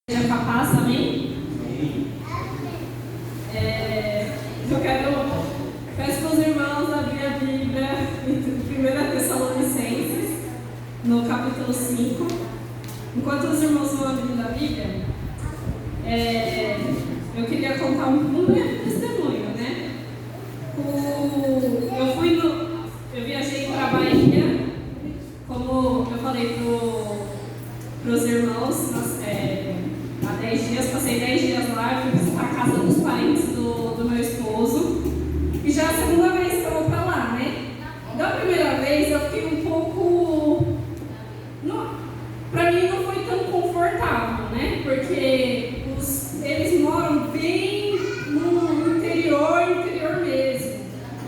Seja capaz, amém? Eu peço para os irmãos abrir a Bíblia em 1 Tessalonicenses, no capítulo 5. Enquanto os irmãos vão abrindo a Bíblia, eu queria contar um breve testemunho, né? Eu viajei para a Bahia, como eu falei para os irmãos, há 10 dias, passei 10 dias lá, fui visitar a casa dos parentes do meu esposo. E já é a segunda vez que eu vou para lá, né? Da primeira vez eu fiquei um pouco... Para mim não foi tão confortável, né? Porque eles moram bem no interior mesmo,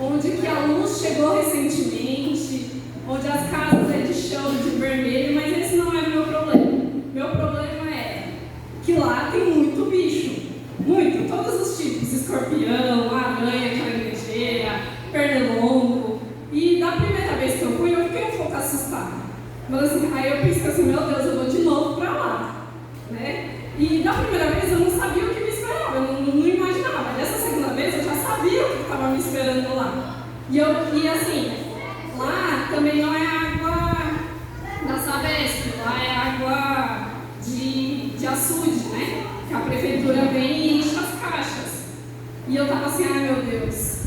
onde que a luz chegou recentemente, onde as casas é de chão de vermelho, mas esse não é meu problema. Meu problema é que lá tem muito bicho, muito, todos os tipos, escorpião, aranha, caranguejeira, pernilongo. E da primeira vez que eu fui, eu fiquei um pouco assustada. Mas assim, aí eu pensei assim, meu Deus, eu vou de novo pra lá, né? E da primeira vez eu não sabia o que me esperava, eu não imaginava. Mas dessa segunda vez eu já sabia o que estava me esperando lá. E assim, lá também não é água da Sabesp, lá é água de açude, né? Que a prefeitura vem e enche as caixas. E eu tava assim, ai meu Deus,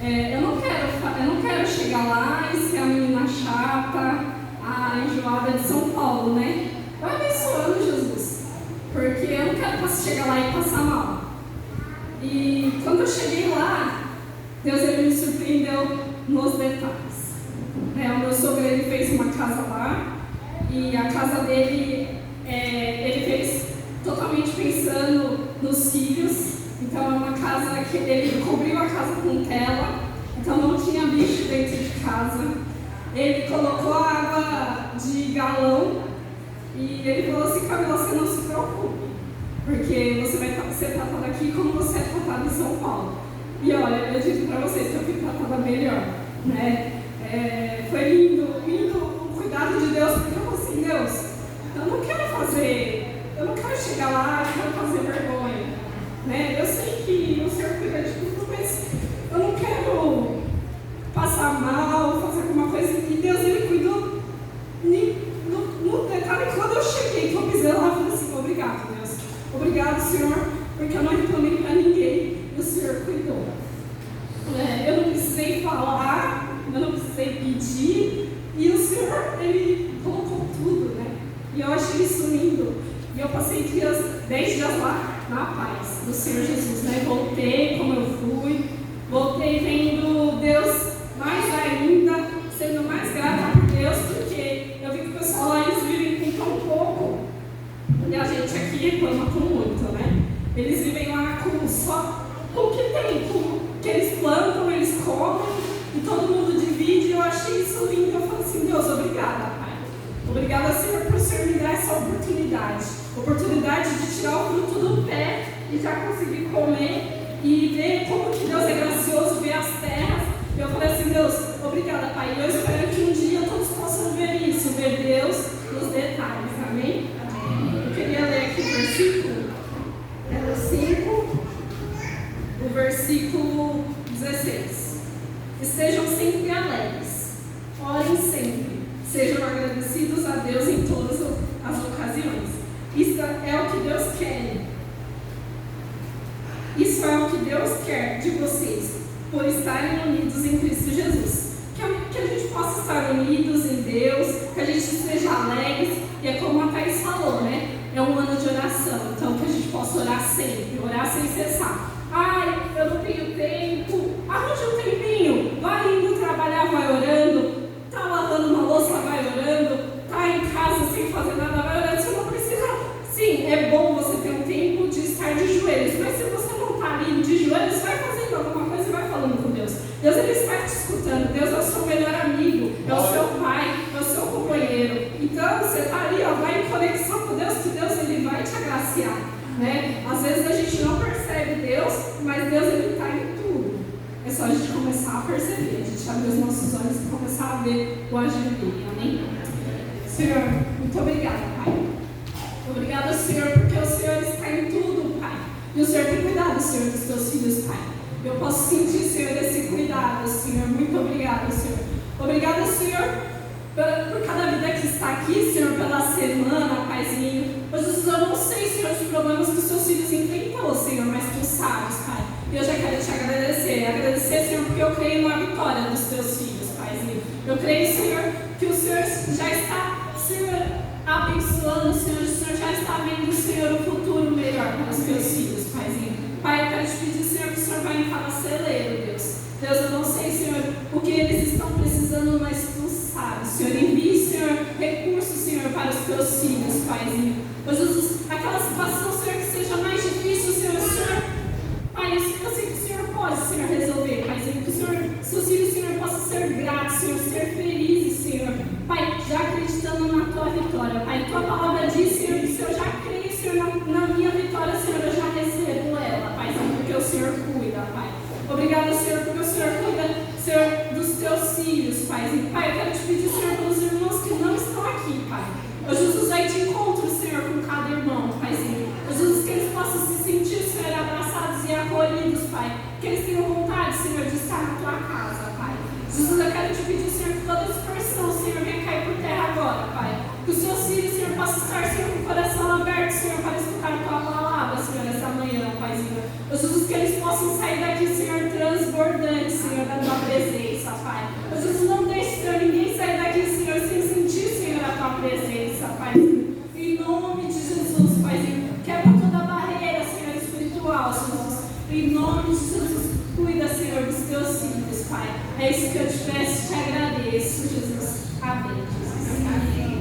eu não quero chegar lá e ser a menina chata, a enjoada de São Paulo, né? Vai abençoando, Jesus, porque eu não quero chegar lá e passar mal. E quando eu cheguei lá, Deus ele me surpreendeu nos detalhes. O meu sogro ele fez uma casa lá, e a casa dele ele fez totalmente pensando nos filhos. Então é uma casa que ele cobriu a casa com tela, então não tinha bicho dentro de casa. Ele colocou água de galão e ele falou assim, Camila, você não se preocupe, porque você vai ser tratada aqui como você é tratada em São Paulo. E olha, eu digo para vocês que eu fui tratada melhor, né? Foi lindo o cuidado de Deus, porque eu falei assim, Deus, eu não quero chegar lá e quero fazer vergonha, né? Eu sei que o Senhor cuida de tudo, mas eu não quero passar mal, fazer alguma coisa. E Deus, ele cuidou no detalhe. Quando eu cheguei, que eu pisei lá, eu falei assim, obrigado, Deus. Obrigado, Senhor, porque eu não reclamei para ninguém e o Senhor cuidou. Eu não precisei falar, eu não precisei pedir, e o Senhor, ele colocou tudo, né? E eu achei isso lindo. E eu passei 10 dias lá na paz do Senhor Jesus, né? Voltei como eu fui, voltei vendo Deus mais ainda, sendo mais grata por Deus, porque eu vi que o pessoal lá, eles vivem com tão pouco, e a gente aqui reclama com muito, né? Eles vivem lá só com o que tem, com o que eles plantam, eles comem, e todo mundo divide. Eu achei isso lindo. Eu falei assim, Deus, obrigada, Pai. Obrigada, Senhor, por o Senhor me dar essa oportunidade de tirar o fruto do pé e já conseguir comer e ver como que Deus é gracioso, ver as terras. Eu falei assim, Deus, obrigada, Pai. E eu espero que um dia todos possam ver isso, ver Deus nos detalhes, amém? Eu queria ler aqui o versículo, no 5, o versículo 16. Estejam sempre alegres, orem sempre, sejam agradecidos a Deus em todas as ocasiões. Isso é o que Deus quer. Isso é o que Deus quer de vocês, por estarem unidos em Cristo Jesus. Que a gente possa estar unidos em Deus, que a gente esteja alegres. E é como a Thaís falou, né? É um ano de oração, então que a gente possa orar sempre, orar sem cessar. Ai, eu não tenho tempo. Arranje um tempinho. Vai indo trabalhar, vai orando. Tá lavando uma louça, vai orando. Tá em casa sem fazer nada, vai orando. Você não precisa. Sim, é bom você ter um tempo de estar de joelhos, mas se você não está ali de joelhos, vai fazendo alguma coisa e vai falando com Deus. Deus, ele está te escutando. Deus é o seu melhor amigo, é o seu pai, é o seu companheiro. Então você está ali, vai em conexão com Deus, que Deus ele vai te agraciar, né? Às vezes a gente não percebe Deus, mas Deus ele está em tudo. É só a gente começar a perceber, a gente abrir os nossos olhos e começar a ver o agir dele, amém? Senhor, muito obrigada, Pai. Obrigada, Senhor, porque o Senhor seus filhos, Pai. Eu posso sentir, Senhor, esse cuidado, Senhor. Muito obrigada, Senhor. Obrigada, Senhor, por cada vida que está aqui, Senhor, pela semana, Paizinho. Ô Jesus, eu não sei, Senhor, os problemas que os seus filhos enfrentam, Senhor, mas Tu sabes, Pai. E eu já quero Te agradecer. Agradecer, Senhor, porque eu creio na vitória dos Teus filhos, Paizinho. Eu creio, Senhor, que o Senhor já está, Senhor, abençoando, Senhor. O Senhor já está vendo, Senhor, o futuro melhor para os Teus filhos, Paizinho. Pai, eu quero Te pedir, Senhor, que o Senhor vai em cada celeiro, Deus. Deus, eu não sei, Senhor, o que eles estão precisando, mas Tu sabes, Senhor. Envie, Senhor, recursos, Senhor, para os Teus filhos, Paizinho. Ô Jesus, aquela situação, Senhor, que seja mais difícil, Senhor, Pai, eu sei que o Senhor pode, Senhor, resolver, Paizinho. Que o Senhor, seus filhos, Senhor, possam ser gratos, Senhor, ser felizes, Senhor. Pai, já acreditando na Tua vitória, Pai. Tua palavra diz, Senhor, que se eu já creio, Senhor, na minha vitória, Senhor, eu já recebo ela, Paizinho, porque o Senhor cuida, Pai. Obrigada, Senhor, porque o Senhor cuida, Senhor, dos Teus filhos, Paizinho. Pai, eu quero Te pedir, Senhor, pelos irmãos que não estão aqui, Pai. Ô Jesus, aí Te encontro, Senhor, com cada irmão, Paizinho. Ô Jesus, que eles possam se sentir, Senhor, abraçados e acolhidos, Pai. Que eles tenham vontade, Senhor, de estar na Tua casa, Pai. Jesus, eu quero Te pedir, Senhor, que toda dispersão, Senhor, venha cair por terra agora, Pai. Que os Seus filhos, Senhor, possam estar, Senhor, com o coração aberto, Senhor, para escutar a Tua palavra, Senhor, essa manhã, Paizinho. Ô Jesus, que eles possam sair daqui, Senhor, transbordantes, Senhor, da Tua presença, Pai. Ô Jesus, não deixe, Senhor, ninguém sair daqui, Senhor, sem sentir, Senhor, a Tua presença, Paizinho. Em nome de Jesus, Paizinho. Quebra toda a barreira, Senhor, espiritual, Jesus. Em nome de Jesus, cuida, Senhor, dos Teus filhos, Pai. É isso que eu Te peço, Te agradeço, Jesus. Amém, Jesus. Amém.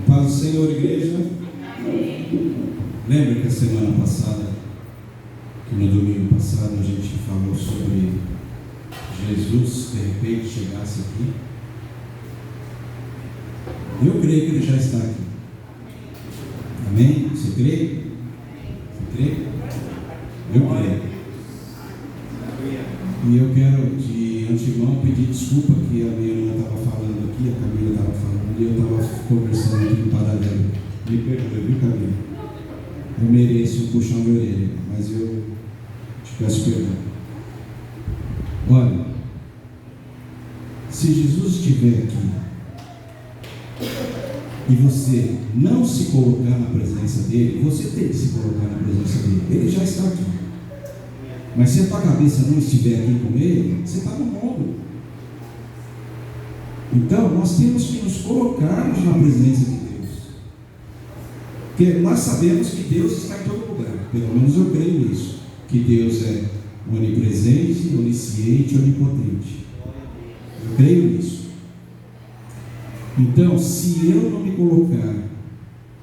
Paz do Senhor, igreja. Amém. Lembra que a semana passada, que no domingo passado, a gente falou sobre Jesus, de repente, chegasse aqui? Eu creio que Ele já está aqui. Amém? Você crê? Você crê? Eu creio. E eu quero de antemão pedir desculpa que a minha irmã estava falando aqui, a Camila estava falando, e eu estava conversando aqui em paralelo. Me perdoe, viu, Camila? Eu mereço um puxão de orelha, mas eu te peço perdão. Olha, se Jesus estiver aqui e você não se colocar na presença dele, você tem que se colocar na presença dele. Ele já está aqui. Mas se a tua cabeça não estiver aqui com ele, você está no mundo. Então, nós temos que nos colocarmos na presença de Deus. Porque nós sabemos que Deus está em todo lugar. Pelo menos eu creio nisso. Que Deus é onipresente, onisciente, onipotente. Eu creio nisso. Então, se eu não me colocar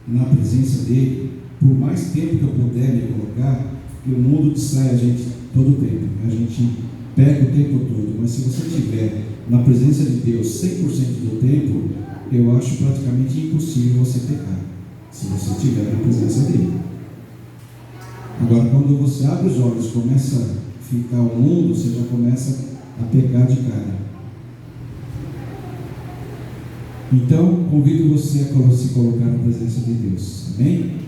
na presença dele, por mais tempo que eu puder me colocar, que o mundo distrai a gente todo o tempo, né? A gente pega o tempo todo, mas se você estiver na presença de Deus 100% do tempo, eu acho praticamente impossível você pecar, se você estiver na presença dele. Agora, quando você abre os olhos e começa a ficar o mundo, você já começa a pecar de cara. Então, convido você a se colocar na presença de Deus. Amém?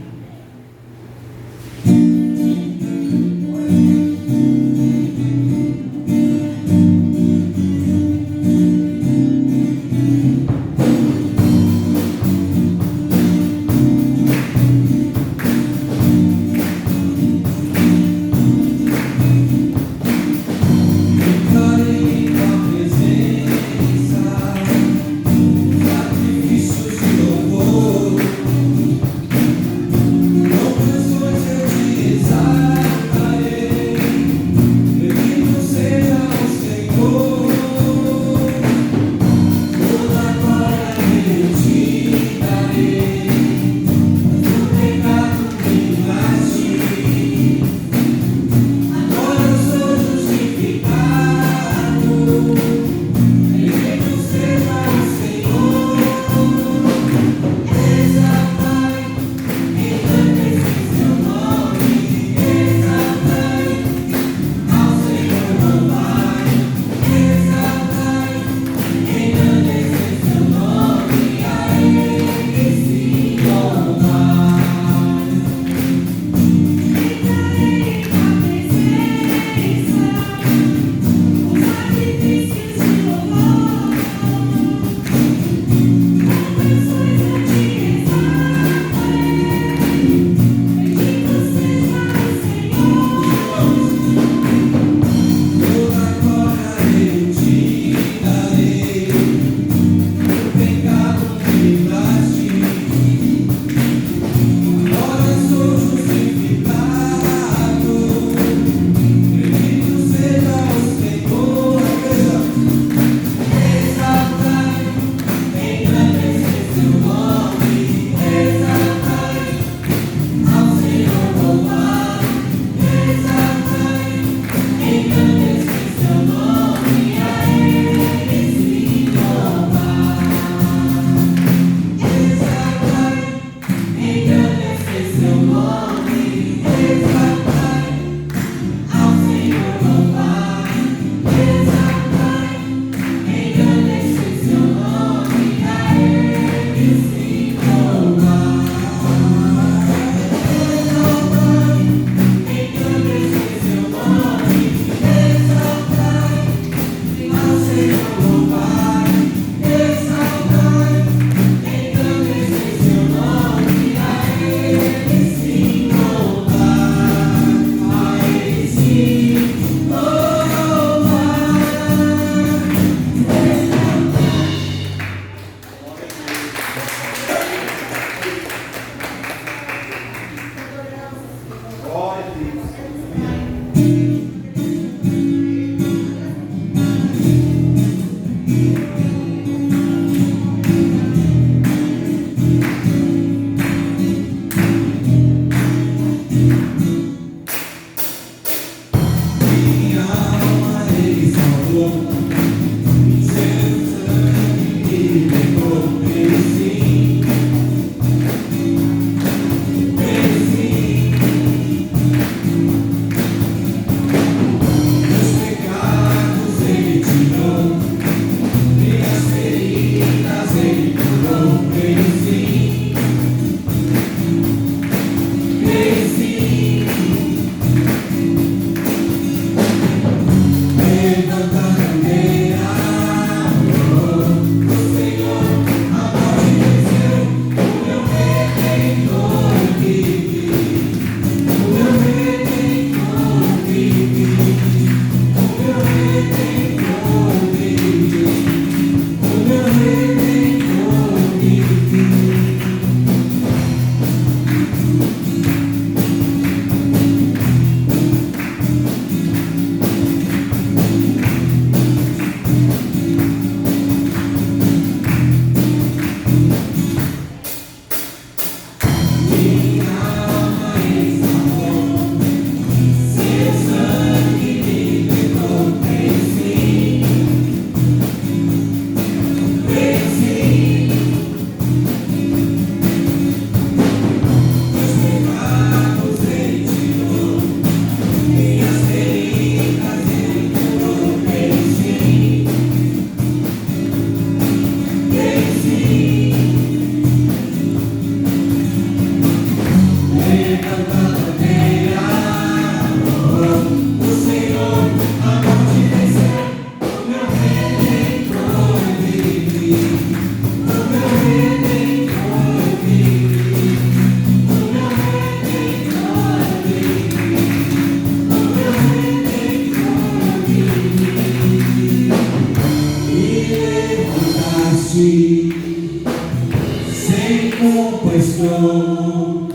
compaixão.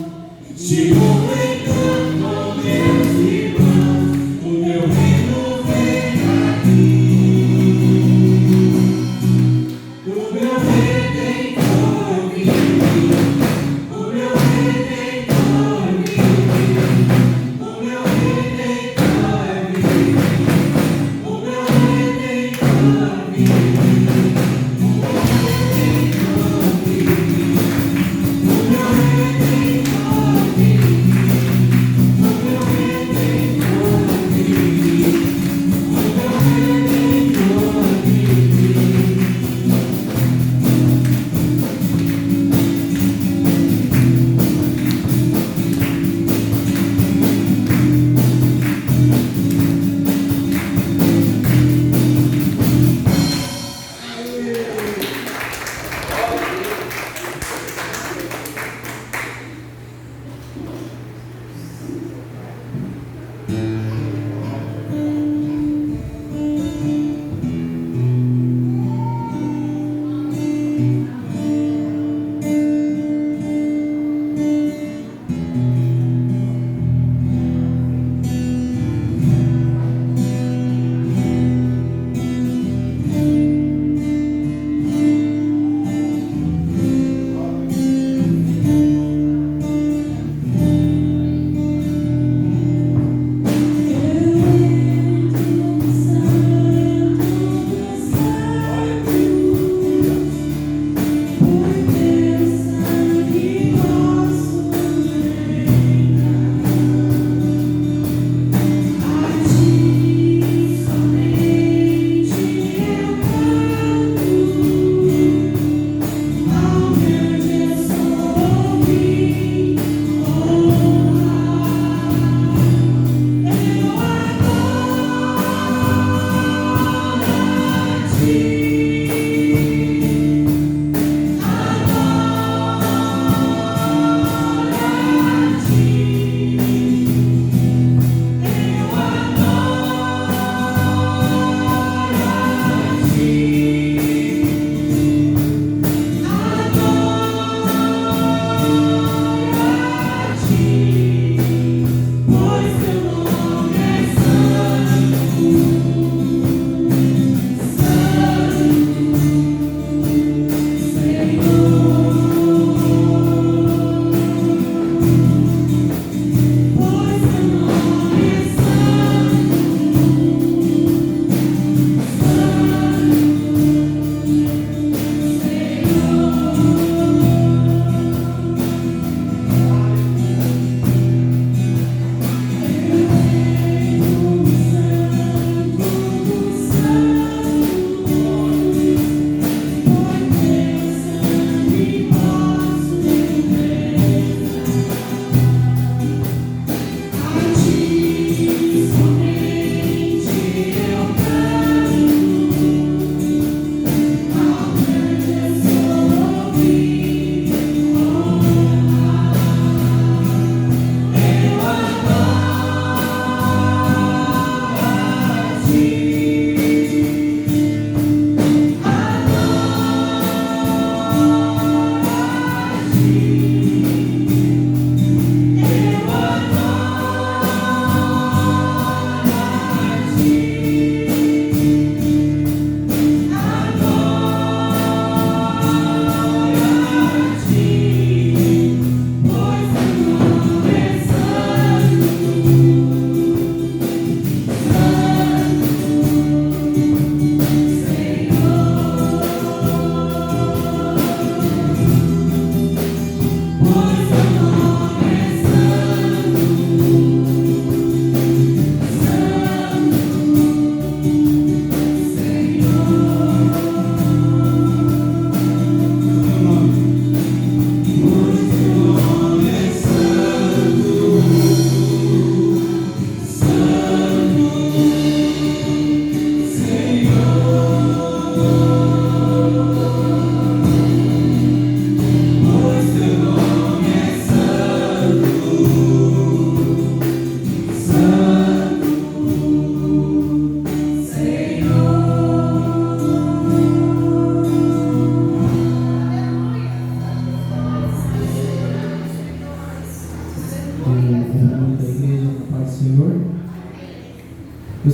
Te completando com meus irmãos, o meu reino vem aqui. O meu Redentor vive, o meu Redentor vive, o meu Redentor vive, o meu Redentor vive. O meu Redentor vive.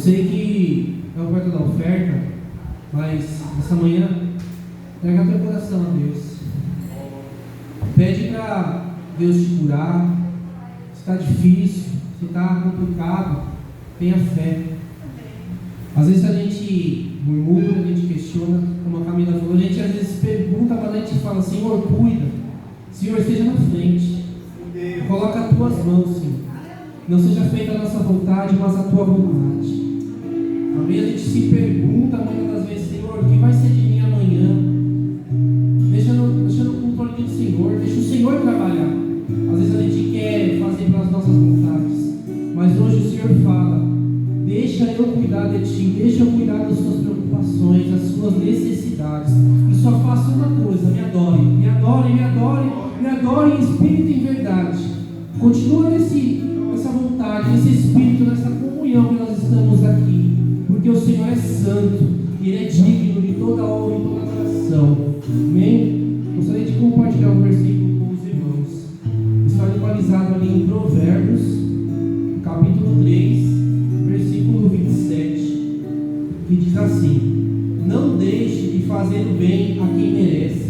sei que é o perto da oferta, mas essa manhã, entrega teu coração a Deus. Pede para Deus te curar. Se está difícil, se está complicado, tenha fé. Às vezes a gente murmura, a gente questiona, como a Camila falou, a gente às vezes pergunta, mas a gente fala: Senhor, cuida, Senhor, esteja na frente, coloca as tuas mãos, Senhor. Não seja feita a nossa vontade, mas a tua vontade. Amém? A gente se pergunta muitas das vezes: Senhor, o que vai ser de mim amanhã? Deixa no controle do Senhor, deixa o Senhor trabalhar. Às vezes a gente quer fazer pelas nossas vontades, mas hoje o Senhor fala: deixa eu cuidar de ti, deixa eu cuidar das suas preocupações, das suas necessidades. E só faça uma coisa: me adore, me adore, me adore, me adore em espírito e em verdade. Continua nessa vontade, nesse espírito, nessa comunhão que nós estamos aqui, porque o Senhor é santo e Ele é digno de toda honra e toda adoração. Amém? Gostaria de compartilhar um versículo com os irmãos. Está localizado ali em Provérbios, capítulo 3, versículo 27, que diz assim: não deixe de fazer o bem a quem merece,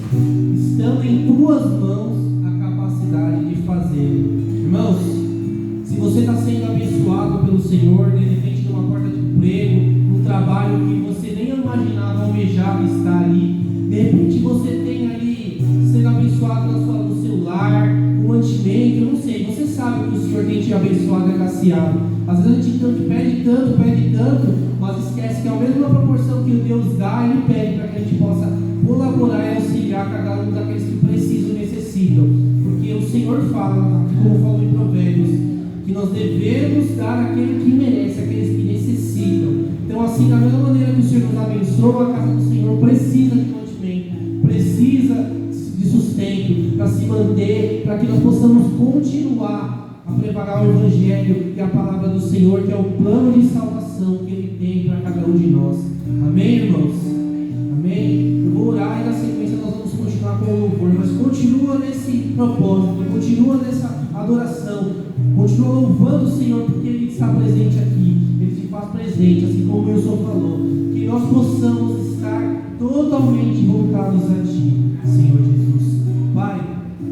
estando em tuas mãos a capacidade de fazê-lo. Irmãos, se você está sendo abençoado pelo Senhor, de repente numa porta de emprego, num trabalho que você nem imaginava, almejava estar ali, de repente você tem ali sendo abençoado no seu lar, no mantimento, eu não sei, você sabe que o Senhor tem te abençoado e agraciado. Às vezes a gente pede tanto, mas esquece que é a mesma proporção que Deus dá, Ele pede para que a gente possa colaborar e auxiliar cada um daqueles que precisam e necessitam. Porque o Senhor fala, como falou em Provérbios, que nós devemos dar àquele que merece, àqueles que necessitam. Então, assim, da mesma maneira que o Senhor nos abençoa, a casa do Senhor precisa de mantimento, precisa de sustento para se manter, para que nós possamos continuar a preparar o Evangelho e a palavra do Senhor, que é o plano de salvação que Ele tem para cada um de nós. Amém, irmãos? Amém? Eu vou orar e na sequência nós vamos continuar com o louvor, mas continua nesse propósito, continua nessa adoração, continua louvando o Senhor, porque Ele está presente aqui, Ele se faz presente, assim como o Wilson falou, que nós possamos estar totalmente voltados a Ti, Senhor Jesus. Pai,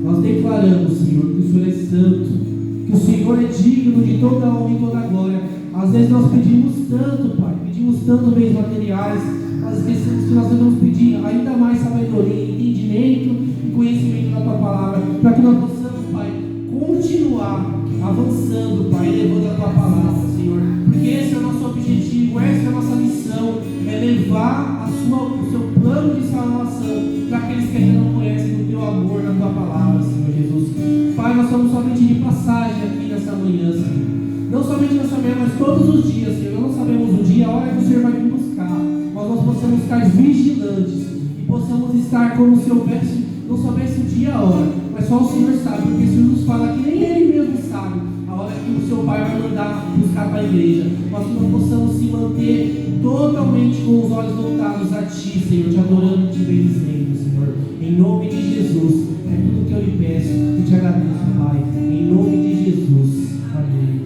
nós declaramos, Senhor, que o Senhor é santo, que o Senhor é digno de toda a honra e toda a glória. Às vezes nós pedimos tanto, Pai, pedimos tanto bens materiais, mas esquecemos que nós devemos pedir ainda mais sabedoria, entendimento e conhecimento da Tua palavra, para que nós possamos, Pai, continuar avançando, Pai, levando a Tua palavra, Senhor, porque esse é o nosso objetivo, essa é a nossa missão, é levar o Seu plano de salvação para aqueles que ainda não conhecem o Teu amor na Tua palavra, Senhor Jesus. Pai, nós somos somente de passagem aqui nessa manhã, Senhor. Não somente nessa manhã, mas todos os dias, Senhor. Nós não sabemos o dia, a hora que o Senhor vai vir buscar, mas nós possamos estar vigilantes e possamos estar como se houvesse, não soubesse o dia e a hora, mas só o Senhor sabe, porque o Senhor nos fala que nem Ele mesmo sabe a hora que o Seu Pai vai mandar buscar para a igreja, mas que nós possamos se manter totalmente com os olhos voltados a Ti, Senhor, te adorando e te bendizendo, Senhor, em nome de Jesus. É tudo que eu lhe peço e te agradeço, Pai, em nome de Jesus. Amém.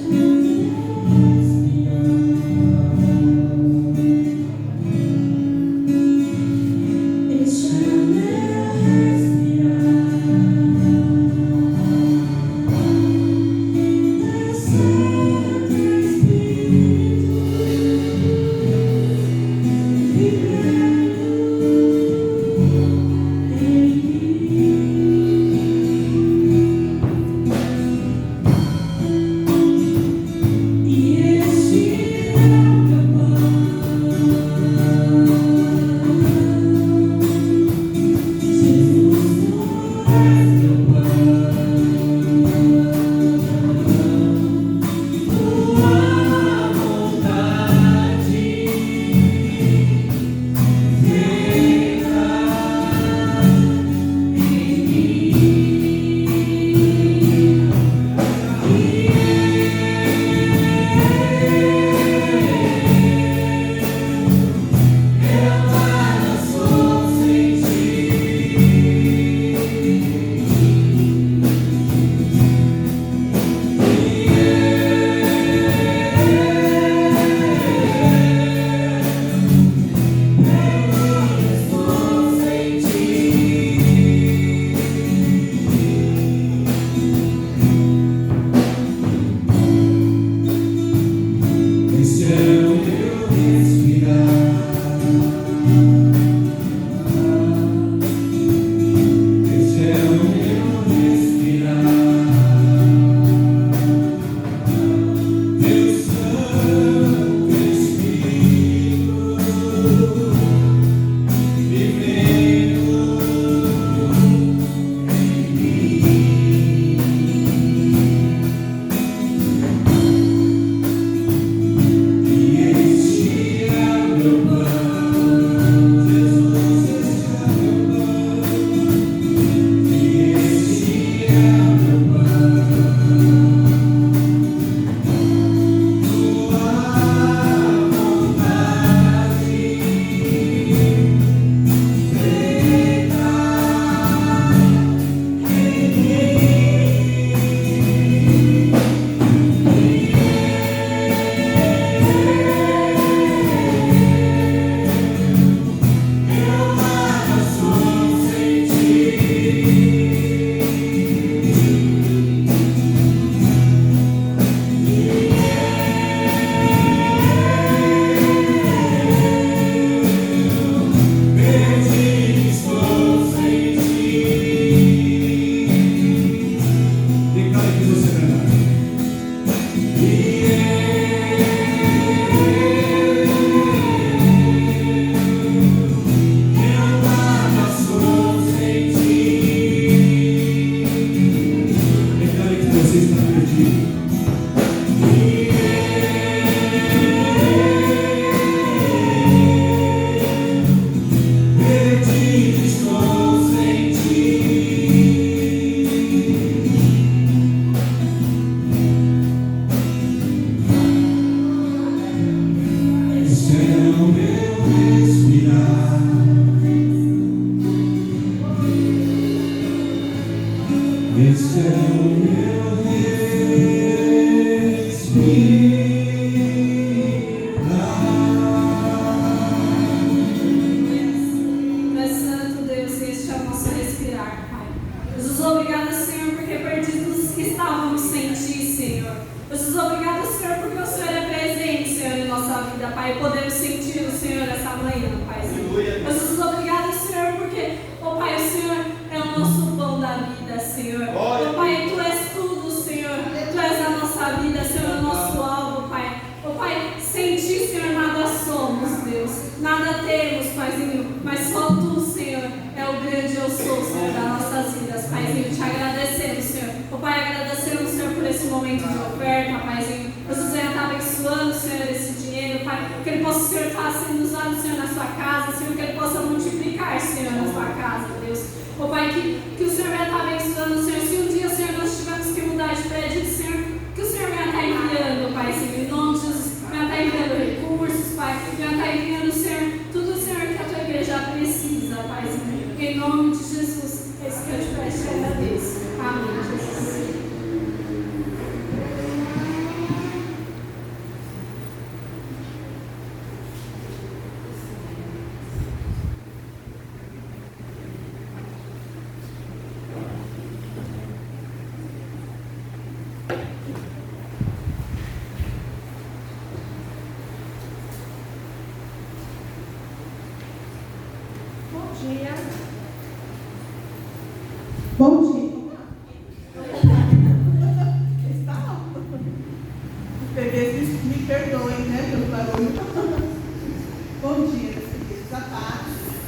Thank you. Este é o meu Tu és santo, Deus, e este é o nosso respirar, Pai. Jesus, obrigado, Senhor, porque perdidos estávamos sem Ti, Senhor. Jesus, obrigado, Senhor, porque o Senhor é presente, Senhor, em nossa vida, Pai. E podemos sentir o Senhor essa manhã, Pai. Jesus, obrigado, Senhor, porque, ó Pai, o Senhor é o nosso pão da vida, Senhor. Ó Pai, Tu és tudo, Senhor. Tu és a nossa vida, Senhor, o nosso alvo, Pai. Ó Pai, sem Ti, Senhor, nada somos, Deus. Nada temos, Paizinho, mas só Tu, Senhor, é o grande eu sou, Senhor, das nossas vidas, Paizinho. Te agradecemos, Senhor. Ó Pai, agradecemos, Senhor, por esse momento de oferta, Paizinho. Jesus, Senhor, está abençoando, Senhor, esse dinheiro, Pai. Que ele possa, Senhor, estar sendo usado, Senhor, na sua casa, Senhor, que ele possa multiplicar, Senhor, na sua casa, Deus. Ó Pai, que o Senhor vai estar abençoando, Senhor. Se um dia, Senhor, nós tivermos que mudar de prédio, Senhor, que o Senhor vai estar enviando, Pai, Senhor, em nome de Jesus, vai estar enviando recursos, Pai, vai estar enviando, Senhor, tudo, Senhor, que a tua igreja precisa, Pai, Senhor. Em nome de Jesus, esse que eu te peço e agradeço. Amém, Jesus. Bom dia. Está alto. Os bebês me perdoem, né, pelo barulho. Bom dia, meus queridos. A paz.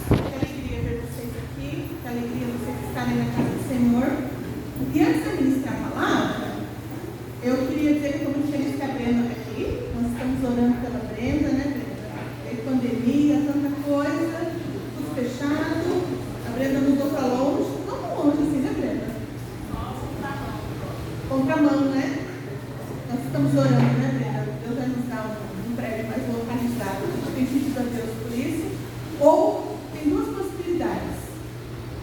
Que alegria ver vocês aqui. Que alegria vocês estarem na casa do Senhor. E antes de ministrar a palavra, eu queria dizer que eu estou muito feliz que a Brenda está aqui. Nós estamos orando pela Brenda, né, Brenda? Tem pandemia, tanta coisa, tudo fechado. A Brenda mudou para longe. Longe assim, né, Brenda? Contramão, né? Nós estamos orando, né, Brenda? Deus vai nos dar um prédio mais localizado. A gente tem pedido a Deus por isso. Ou tem duas possibilidades.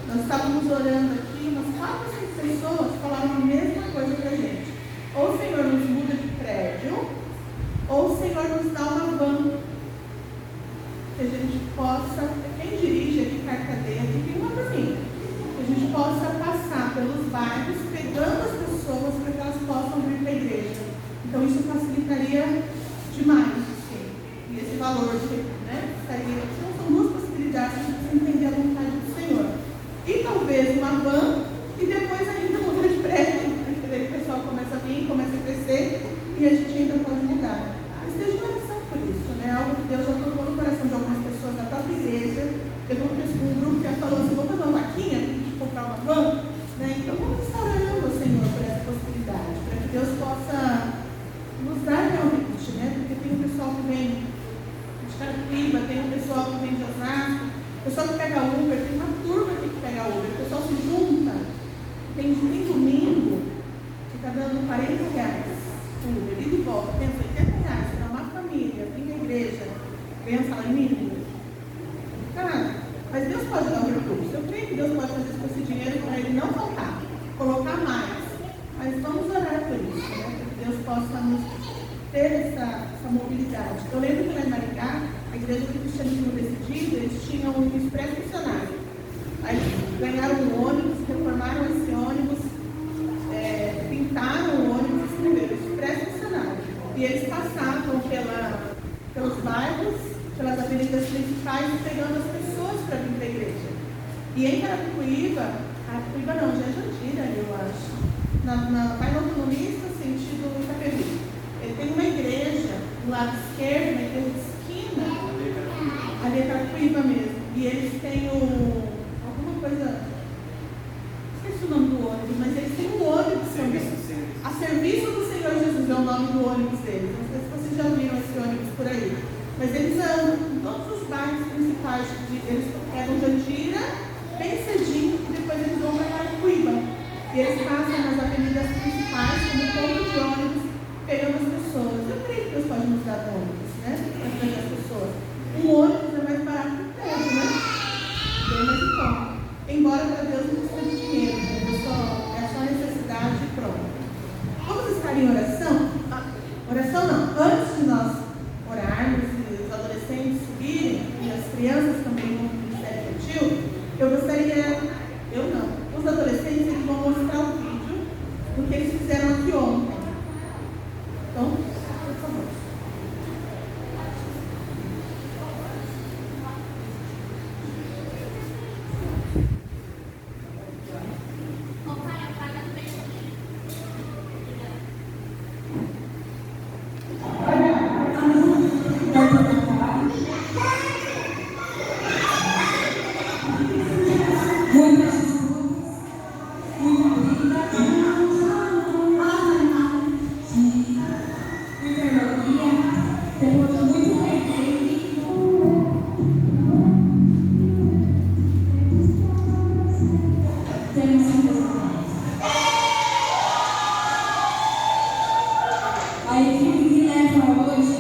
Nós estávamos orando aqui, umas 4 ou 5 pessoas falaram a mesma coisa para a gente. Ou o Senhor nos muda de prédio, ou o Senhor nos dá uma van. Que a gente possa, quem dirige aqui, Carcadeia, aqui tem uma vaninha. Que a gente possa passar pelos bairros, pegando as pessoas para que elas possam vir para a igreja. Então isso facilitaria demais, assim. E esse valor, né, estaria. Então são duas possibilidades de você entender a vontade do Senhor. E talvez uma van, e depois ainda mudar de prédio, porque daí o pessoal começa a vir, começa a crescer, e a gente ainda pode mudar. Mas esteja uma lição por isso, né? Algo que Deus já tocou no coração de algumas pessoas da própria igreja. Teve um grupo que já falou assim, vamos fazer uma vaquinha para a gente comprar uma van, né? Então vamos estar orando, Senhor, por essa possibilidade, para que Deus possa nos dar realmente, né? Porque tem um pessoal que vem de Carapicuíba, tem um pessoal que vem de Osasco, o pessoal que pega Uber, tem uma turma aqui que pega Uber, o pessoal se junta, tem domingo, que está dando R$40 Uber, e de volta, tem R$80, para uma família, vem da igreja, ganha salário mínimo. Cara, mas Deus pode dar um recurso. Eu creio que Deus pode fazer isso com esse dinheiro para ele não faltar, colocar mais. Mas vamos orar por isso, né? Para que Deus possa nos ter essa mobilidade. Eu lembro que lá em Maringá, a igreja do cristianismo decidido, eles tinham um expresso missionário. Aí ganharam um ônibus, reformaram esse ônibus, pintaram o ônibus e escreveram expresso missionário. E eles passavam pelos bairros, pelas avenidas principais, pegando as pessoas para vir para a igreja. E em Carapicuíba não, já é Jandira, eu acho. Vai no autonomista, sentido Itapevi. Ele tem uma igreja do lado esquerdo, uma igreja de esquina, ali é Carapicuíba mesmo. E eles têm alguma coisa, esqueci o nome do ônibus, mas eles têm um ônibus também. A serviço do Senhor Jesus é o nome do ônibus deles. Não sei se vocês já viram esse ônibus por aí. Mas eles andam em todos os bairros principais. Eles pegam Jandira bem cedinho e depois eles vão para Carapicuíba. E eles passam nas avenidas principais, como ponto de ônibus, pegando as pessoas. Eu creio que Deus pode nos dar ônibus, né? Para pegar as pessoas. Um ônibus é mais barato que um prédio, né? Bem mais em conta. Embora para Deus não precisa de dinheiro, é só necessário. do que eles fizeram aqui ontem. Então, por favor. A equipe que leva hoje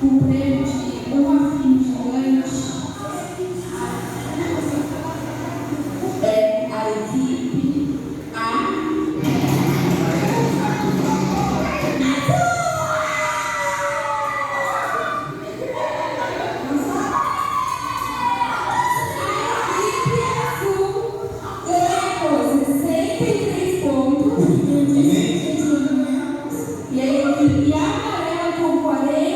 o prêmio de uma fim gigante é a equipe A. E a amarela com 48.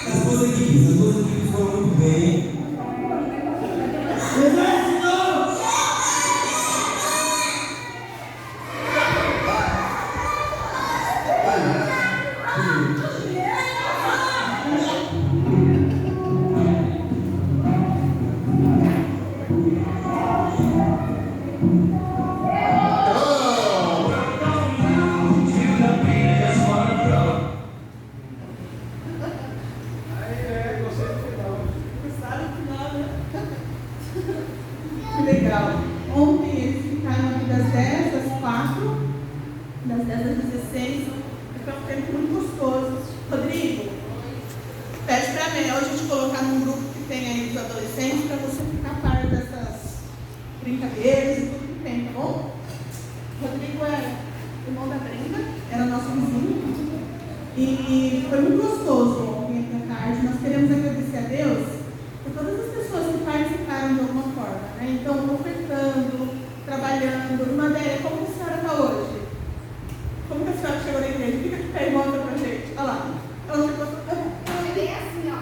As duas equipes foram muito bem. Gostaram do final, né? Que legal. Ontem eles ficaram aqui das 10 às 4, das 10 às 16. Foi um tempo muito gostoso. Rodrigo, pede para a Mel a gente colocar num grupo que tem aí dos adolescentes para você ficar a par dessas brincadeiras e tudo que tem, tá bom? Rodrigo é irmão da Brenda, era nosso vizinho. E foi muito gostoso ontem à tarde. Nós queremos agradecer a Deus por todas as pessoas que participaram de alguma forma, né? Então, ofertando, trabalhando. Irmã, como que a senhora está hoje? Como que a senhora chegou na igreja? Fica de pé e mostra pra gente. Olha lá. Ela chegou. Eu cheguei assim, ó.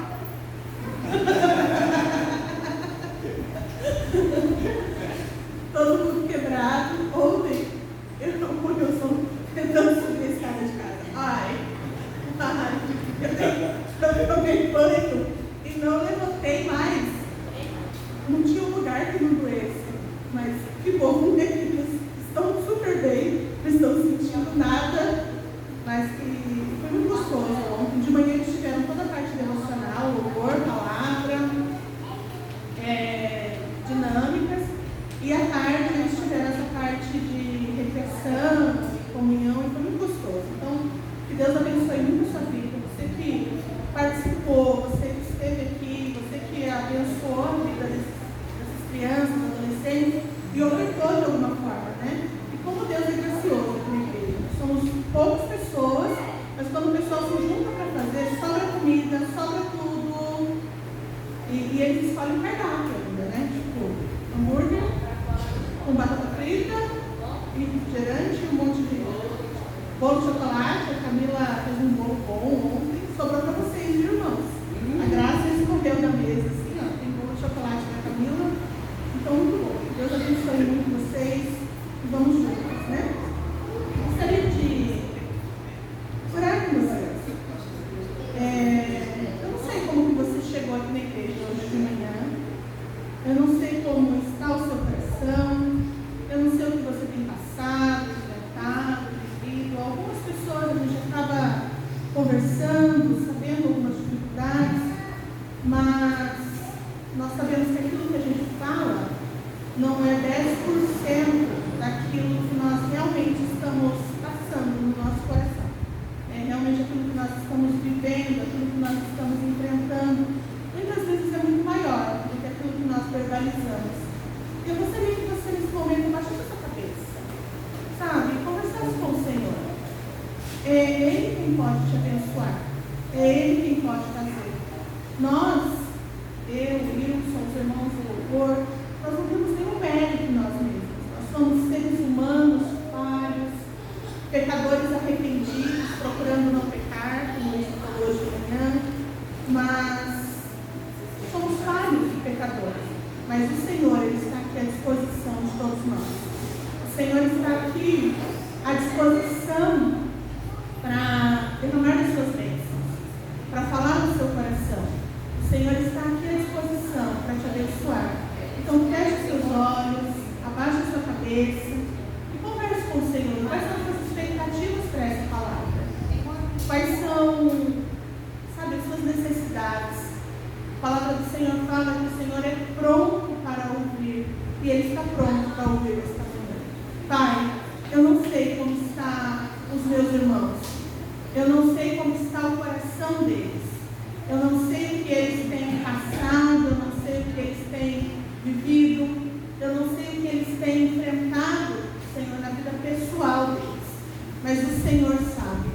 Todo mundo quebrado. Ontem, eu não pude, eu sou tentando subir a escada de casa. Ai, eu tomei pânico e não levantei mais. Não tinha um lugar que não doesse. Mas que bom, né? Eles estão super bem, não estão sentindo nada. Mas que foi muito gostoso ontem. De manhã eles tiveram toda a parte devocional, louvor, palavra, dinâmicas. E à tarde eles tiveram essa parte de reflexão, comunhão, e foi muito gostoso. Então, que Deus abençoe muito a sua vida. Você que participou, você que esteve aqui, você que abençoou a vida dessas crianças, adolescentes, e ofertou de alguma forma, né? E como Deus é gracioso aqui na igreja. Somos poucas pessoas, mas quando o pessoal se junta para fazer, sobra comida, sobra tudo. E eles escolhem um cardápio ainda, né? Tipo, hambúrguer, com batata frita, e refrigerante e um monte de bolo de chocolate. A Camila fez um bolo bom ontem. Sobrou para vocês, viu, irmãos? A Graça escorreu da mesa, assim, ó. Tem bolo de chocolate da Camila. Então, muito bom. Deus abençoe muito vocês. E vamos juntos, né? Gostaria de orar com vocês. Eu não sei como que você chegou aqui na igreja hoje de manhã. Eu não sei como está o seu coração. Eu não sei o que você tem passado, enfrentado, vivido. Algumas pessoas a gente já estava conversando, sabendo algumas dificuldades, mas nós sabemos que aquilo que a gente fala não é 10% daquilo que nós realmente estamos passando no nosso coração. É realmente aquilo que nós estamos vivendo, aquilo que nós estamos enfrentando. Muitas vezes é muito maior do que aquilo que nós abençoar. É Ele quem pode fazer. Nós, eu, Wilson, os irmãos do louvor, nós não temos nenhum mérito em nós mesmos. Nós somos seres humanos, falhos, pecadores arrependidos, procurando não pecar, como ele falou hoje de manhã, mas somos falhos e pecadores. Mas o Senhor, Ele está aqui à disposição de todos nós. O Senhor está aqui à disposição para derramar as suas bênçãos, para falar no seu coração. O Senhor está aqui à disposição para te abençoar. Então feche os seus olhos, abaixe a sua cabeça e converse com o Senhor. Quais são as suas expectativas para essa palavra? Quais são, sabe, as suas necessidades? A palavra do Senhor fala que o Senhor é pronto para ouvir e Ele está pronto para ouvir esta manhã. Pai, eu não sei como estão os meus irmãos. Eu não sei como está o coração deles. Eu não sei o que eles têm passado, eu não sei o que eles têm vivido, eu não sei o que eles têm enfrentado, Senhor, na vida pessoal deles. Mas o Senhor sabe.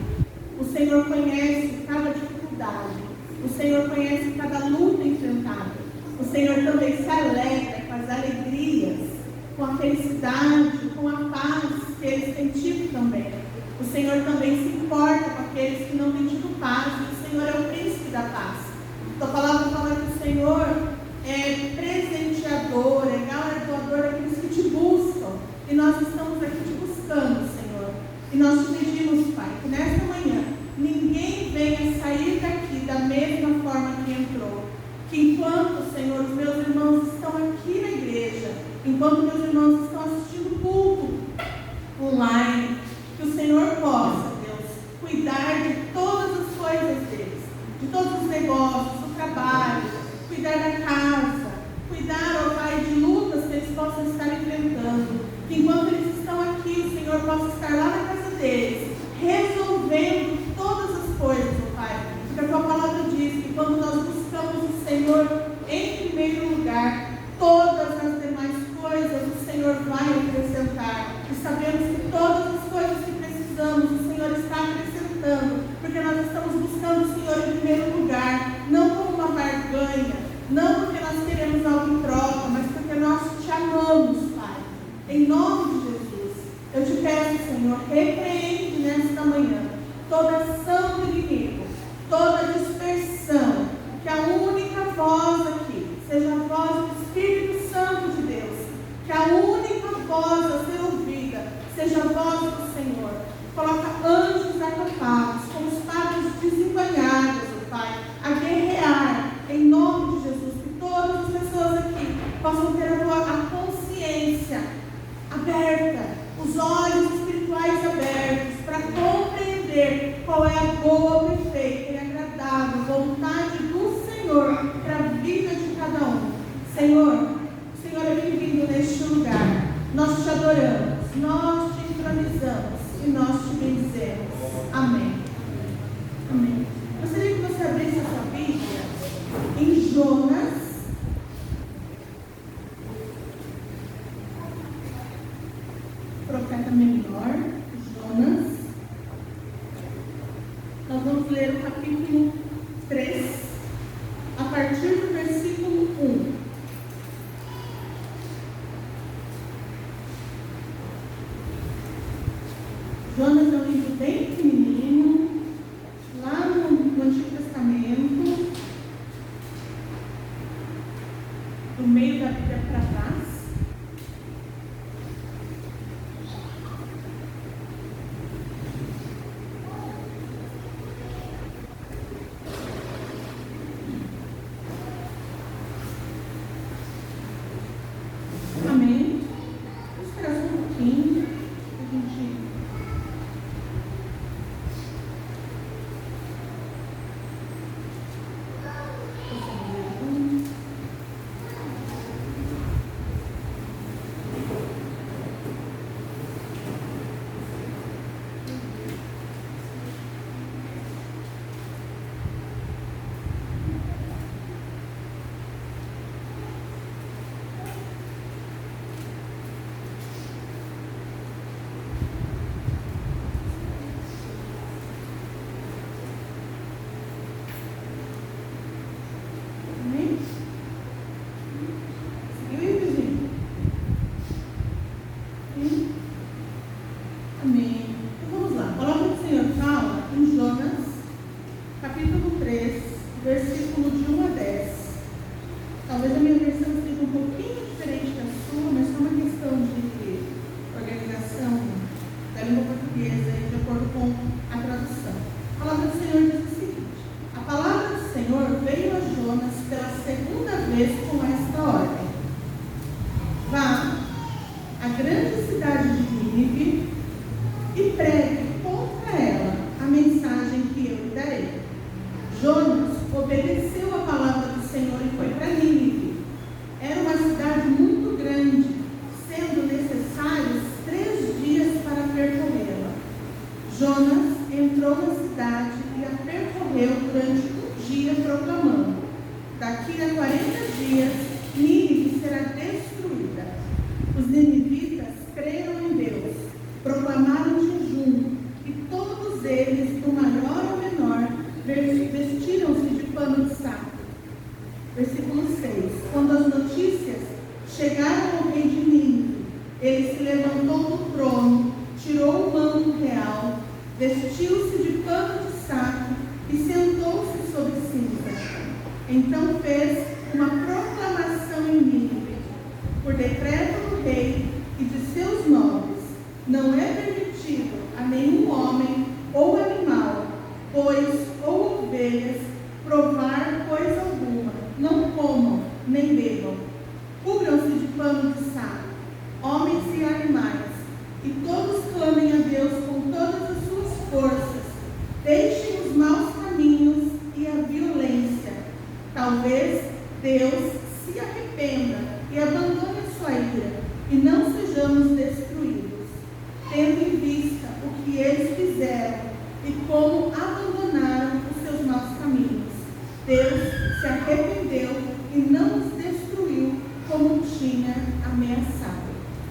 O Senhor conhece cada dificuldade. O Senhor conhece cada luta enfrentada. O Senhor também se alegra com as alegrias, com a felicidade, com a paz que eles têm tido também. O Senhor também se importa com aqueles que não têm tido paz. E o Senhor é o príncipe da paz. A palavra fala que o Senhor é presenteador, é galardoador daqueles que te buscam. E nós estamos aqui te buscando, Senhor. E nós te pedimos, Pai, que nesta manhã ninguém venha sair daqui da mesma forma que entrou. Que enquanto, Senhor, os meus irmãos estão aqui na igreja, enquanto meus irmãos estão assistindo o culto online, que o Senhor possa, Deus, cuidar de todas as coisas deles, de todos os negócios, do trabalho, cuidar da casa, cuidar, ó Pai, de lutas que eles possam estar enfrentando. Que enquanto eles estão aqui, o Senhor possa estar lá na casa deles, resolvendo todas as coisas, ó Pai. Porque a tua palavra diz que quando nós buscamos o Senhor em primeiro lugar, todas as demais coisas o Senhor vai acrescentar. E sabemos que todas as coisas que precisamos, o Senhor está acrescentando, porque nós estamos buscando o Senhor em primeiro lugar, não como uma barganha, não porque nós queremos algo em troca, mas porque nós te amamos, Pai. Em nome de Jesus, eu te peço, Senhor, repreende nesta manhã toda ação do inimigo, toda dispersão, que a única voz aqui seja a voz do Espírito Santo de Deus, que a única voz a ser ouvida seja a voz do Senhor. Coloca anjos acampados, com espadas desembanhadas, ó Pai, a guerrear, em nome de Jesus, que todas as pessoas aqui possam ter a consciência aberta, os olhos espirituais abertos, para compreender qual é a boa, perfeita e agradável vontade do Senhor para a vida de cada um. Senhor, o Senhor é bem-vindo neste lugar. Nós te adoramos, nós te entronizamos e nós te bendizemos. Amém. Amém. Gostaria que você abrisse a sua Bíblia em Jonas, profeta menor, Jonas. Nós vamos ler o capítulo 3, a partir do versículo 1. Jonas é um livro bem pequenininho, lá no Antigo Testamento, do meio da Bíblia para trás. Amém? Vamos esperar só um pouquinho, a gente... de 1 a 10. Talvez a minha versão seja um pouquinho diferente da sua, mas é uma questão de organização da língua portuguesa, de acordo com a tradução. A palavra do Senhor diz o seguinte: a palavra do Senhor veio a Jonas pela segunda vez com esta ordem: vá à grande cidade de Nínive e pregue contra ela a mensagem que eu lhe darei. Jonas obedeceu a palavra do Senhor e foi para Nínive. Era uma cidade muito grande, sendo necessários 3 dias para percorrê-la. Jonas entrou na cidade e a percorreu durante 1 dia, proclamando: daqui a 40 dias, Nínive será destruída. Os ninivitas creram em Deus, proclamaram jejum, e todos eles, do maior ao menor, vestiram-se de pano de saco. Versículo 6. Quando as notícias chegaram ao rei de Nínive, ele se levantou do trono, tirou o manto real, vestiu-se de pano de saco e sentou-se sobre cinza. Então fez uma proclamação em Nínive, por decreto do rei e de seus nobres: não é permitido a nenhum homem ou animal, bois ou ovelhas, provar coisa alguma. Não comam, nem bebam. Cubram-se de pano de saco, homens e animais, e todos clamem a Deus com todas as suas forças. Deixem os maus caminhos e a violência. Talvez Deus se arrependa e abandone a sua ira, e não sejamos destruídos, tendo em vista o que eles fizeram e como abandonaram os seus maus caminhos. Deus se arrependeu e não os destruiu como tinha ameaçado.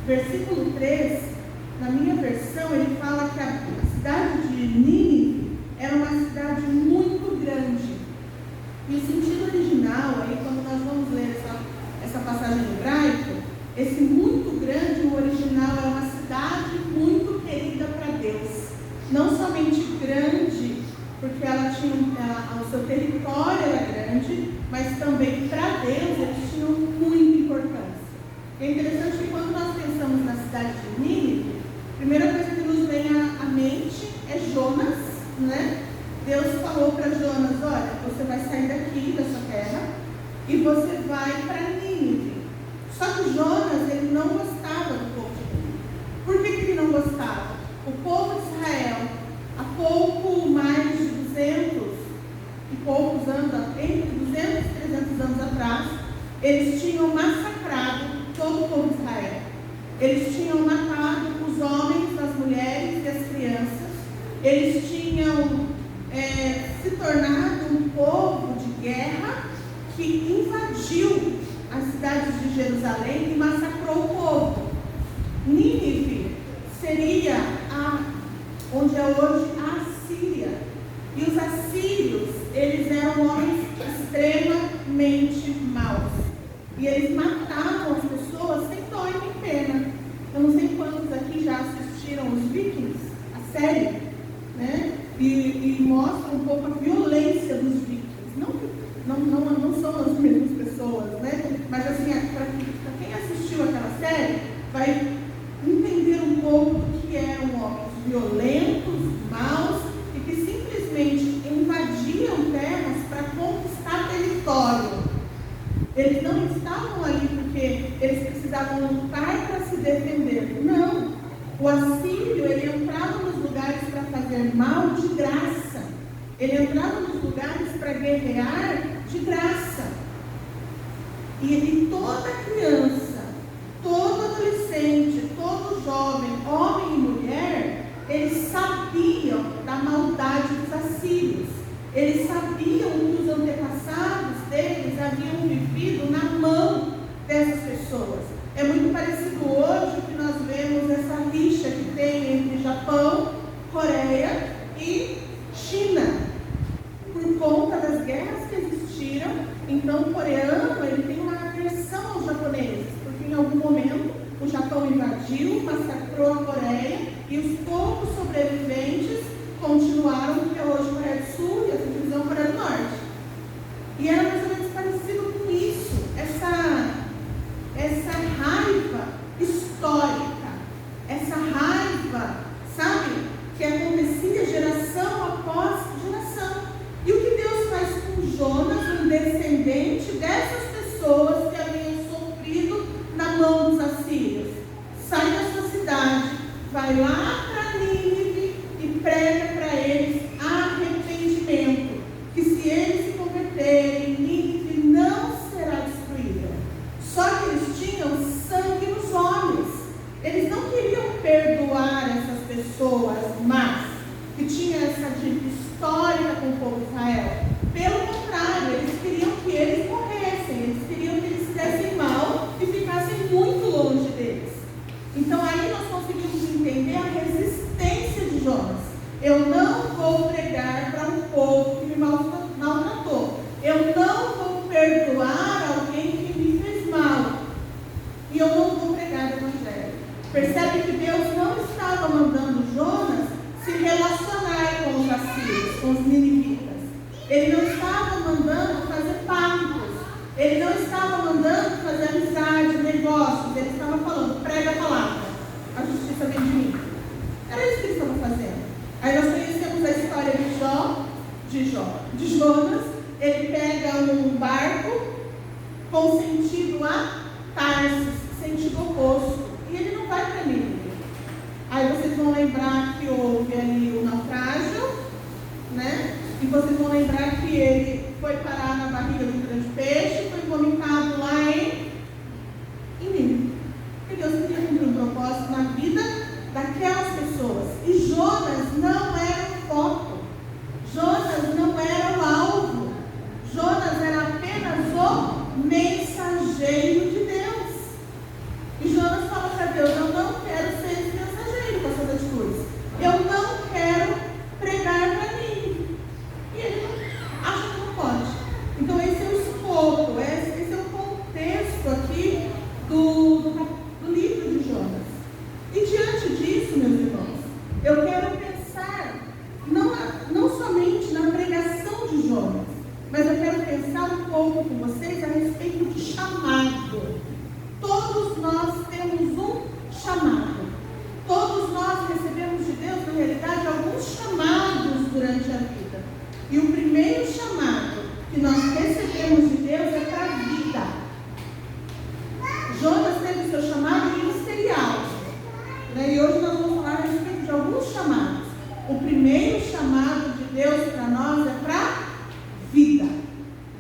Versículo 3, na minha versão, ele fala que a cidade de Nínive era uma cidade muito grande. E o sentido original, aí, quando nós vamos ler essa passagem em hebraico, esse muito grande, o original é uma cidade muito querida para Deus. Não somente grande, porque ela tinha, o seu território era grande, mas também para Deus eles tinham muita importância. E é interessante que quando nós pensamos na cidade de Nínive, a primeira coisa que nos vem à mente é Jonas, né? Deus falou para Jonas: olha, você vai sair daqui da sua terra e você vai para Nínive. Só que Jonas, ele não gostava do povo de Nínive. Por que ele não gostava? O povo de Israel, há pouco mais de 200 e poucos anos, entre 200 e 300 anos atrás, eles tinham massacrado todo o povo de Israel. Eles tinham matado os homens, as mulheres e as crianças. Eles tinham se tornado um povo de guerra que invadiu as cidades de Jerusalém e massacrou o povo. Nínive seria onde é hoje a Assíria. E os assírios, eles eram homens extremamente maus. E eles matavam as pessoas sem dó e nem pena. Eu não sei quantos aqui já assistiram os Vikings, a série, né? E mostra um pouco a violência dos Vikings. Não são as mesmas pessoas, né? Mas assim, para quem assistiu aquela série, vai entender um pouco do que eram homens violentos, maus, e que simplesmente invadiam terras para conquistar território. Eles não estavam ali porque eles precisavam lutar para se defender. Não. O assírio, ele entrava nos lugares para fazer mal de graça. Ele entrava nos lugares para guerrear de graça. E toda criança, todo adolescente, todo jovem, homem e mulher, eles sabiam da maldade dos assírios. Eles sabiam que os antepassados deles haviam vivido na mão dessas pessoas. É muito parecido hoje que nós vemos essa rixa que tem entre Japão, Coreia e China. Por conta das guerras que existiram, então o coreano ele tem uma aversão aos japoneses, porque em algum momento o Japão invadiu, massacrou a Coreia e os poucos sobreviventes continuaram, que é hoje Coreia do Sul e a divisão Coreia do Norte. E era mais descendente dessas pessoas que haviam sofrido na mão dos assírios. Sai da sua cidade, vai lá para Nínive e prega para eles arrependimento, que se eles se converterem, Nínive não será destruída. Só que eles tinham sangue nos olhos. Eles não queriam perdoar essas pessoas más, que tinham essa dívida histórica com o povo de Israel. Pelo contrário, eles queriam que eles morressem, eles queriam que eles se dessem mal e ficassem muito longe deles. Então aí nós conseguimos entender a resistência de Jonas. Eu não vou pregar para um povo que me maltratou. Eu não vou perdoar alguém que me fez mal. E eu não vou pregar o evangelho. Percebe que Deus não estava mandando Jonas se relacionar com os assírios, com os ninivitas. Ele não estava mandando fazer pactos. Ele não estava mandando fazer amizade, negócios. Ele estava falando, prega a palavra. A justiça vem de mim. Era isso que ele estava fazendo. Aí nós conhecemos a história de Jonas. Ele pega um barco com sentido a Tarsis, sentido oposto. E ele não vai para Nínive. Aí vocês vão lembrar que houve ali o naufrágio, né? E vocês vão lembrar que ele foi parar na barriga de um grande peixe, foi vomitado lá em Nínive. Porque Deus queria cumprir um propósito na vida daquelas pessoas. E Jonas não era o foco. Jonas não era o alvo. Jonas era apenas o mensageiro de Deus. E Jonas fala para Deus, eu não quero ser esse mensageiro com essas atitudes. Eu não quero pregar para mim. E ele acha que não pode. Então esse é o escopo, esse é o contexto aqui do livro de Jonas. E diante disso, meus irmãos, eu quero pensar não somente na pregação de Jonas, mas eu quero pensar um pouco com vocês a respeito de chamado. Todos nós temos um chamado. Todos nós recebemos de Deus, na realidade, alguns chamados durante a vida. E o primeiro chamado que nós recebemos de Deus é para a vida. Jonas teve o seu chamado ministerial, né? E hoje nós vamos falar a respeito de alguns chamados. O primeiro chamado de Deus para nós é para a vida.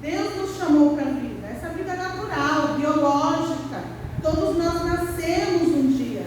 Deus nos chamou para a vida. Essa vida natural, biológica. Todos nós nascemos um dia,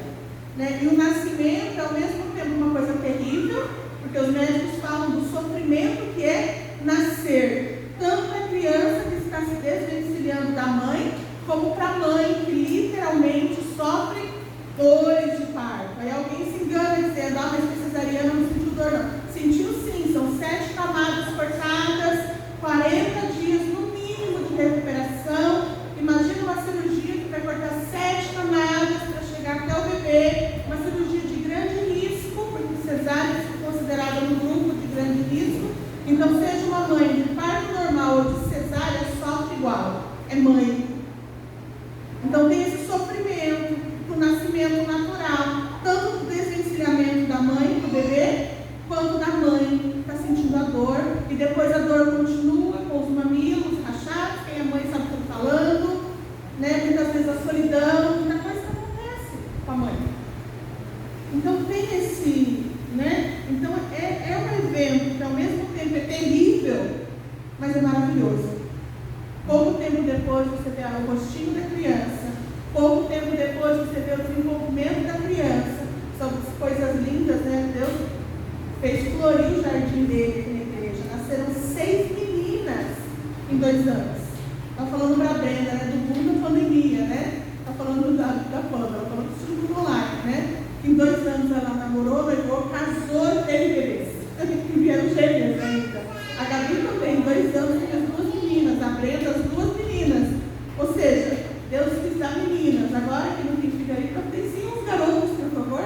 né? E o nascimento é ao mesmo tempo uma coisa terrível, porque os médicos falam do sofrimento que é nascer, tanto para a criança que está se desvencilhando da mãe, como para a mãe que literalmente sofre dores de parto. Aí alguém se engana dizendo, mas que cesariana não sentiu dor, não. Sentiu sim, são 7 camadas cortadas, 40 dias no mínimo de recuperação. Imagina uma cirurgia que vai cortar 7 camadas para chegar até o bebê, uma cirurgia de grande risco, porque cesárea é considerada um grupo de grande risco. Então, seja uma mãe de parto normal ou de cesárea, sofre igual, é mãe. Então, tem esse sofrimento do nascimento natural, tanto do desvencilhamento da mãe do bebê, quanto da mãe que está sentindo a dor, e depois a dor continua com os mamilos rachados, quem é mãe sabe o que eu estou falando, né? Muitas vezes a solidão, muita coisa que acontece com a mãe. Então tem esse, né? Então é um evento que ao mesmo tempo é terrível, mas é maravilhoso. Pouco tempo depois você vê o rostinho da criança, pouco tempo depois você vê o desenvolvimento da criança. São coisas lindas, né? Deus fez florir o jardim dele aqui na igreja. Nasceram 6 meninas em 2 anos. Está falando para a Brenda, né? Do mundo da pandemia, né? Está falando da Pamela, está falando do estudo online, né? Em 2 anos ela namorou, noivou, casou e teve bebês. E vieram gêmeas ainda. A Gabi também, em 2 anos, teve as 2 meninas. A Brenda, as 2 meninas. Ou seja, Deus quis dar meninas. Agora que não tem filho aí, providencie uns garotos, por favor.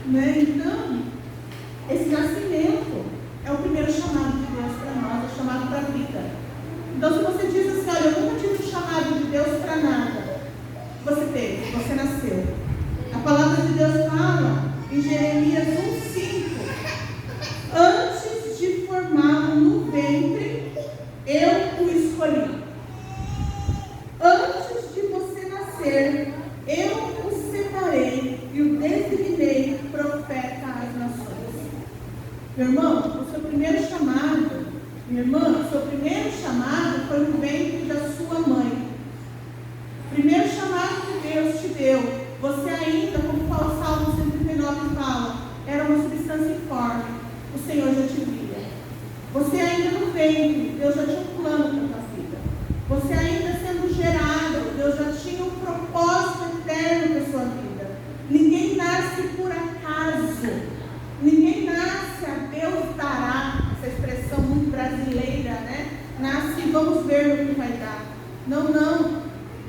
Né? Então, esse nascimento é o primeiro chamado de Deus para nós, é o chamado para a vida. Então, se você diz assim, olha, eu nunca tive um chamado de Deus para nada, você teve, você nasceu. A palavra de Deus fala em Jeremias 1,5: antes de formá-lo no ventre, eu o escolhi. Antes de você nascer, eu o separei e o designei profeta às nações. Meu irmão, o seu primeiro chamado, minha irmã, o seu primeiro chamado foi no ventre da sua mãe. O primeiro chamado que Deus te deu, você ainda, como o Salmo 139 fala, era uma substância informe. O Senhor já te via. Você ainda no ventre, Deus já tinha um plano para a tua vida. Você ainda sendo gerado, Deus já tinha um propósito eterno para a sua vida. Ninguém nasce por acaso. Ninguém nasce a Deus dará. Essa expressão muito brasileira, né? Nasce e vamos ver no que vai dar. Não, não.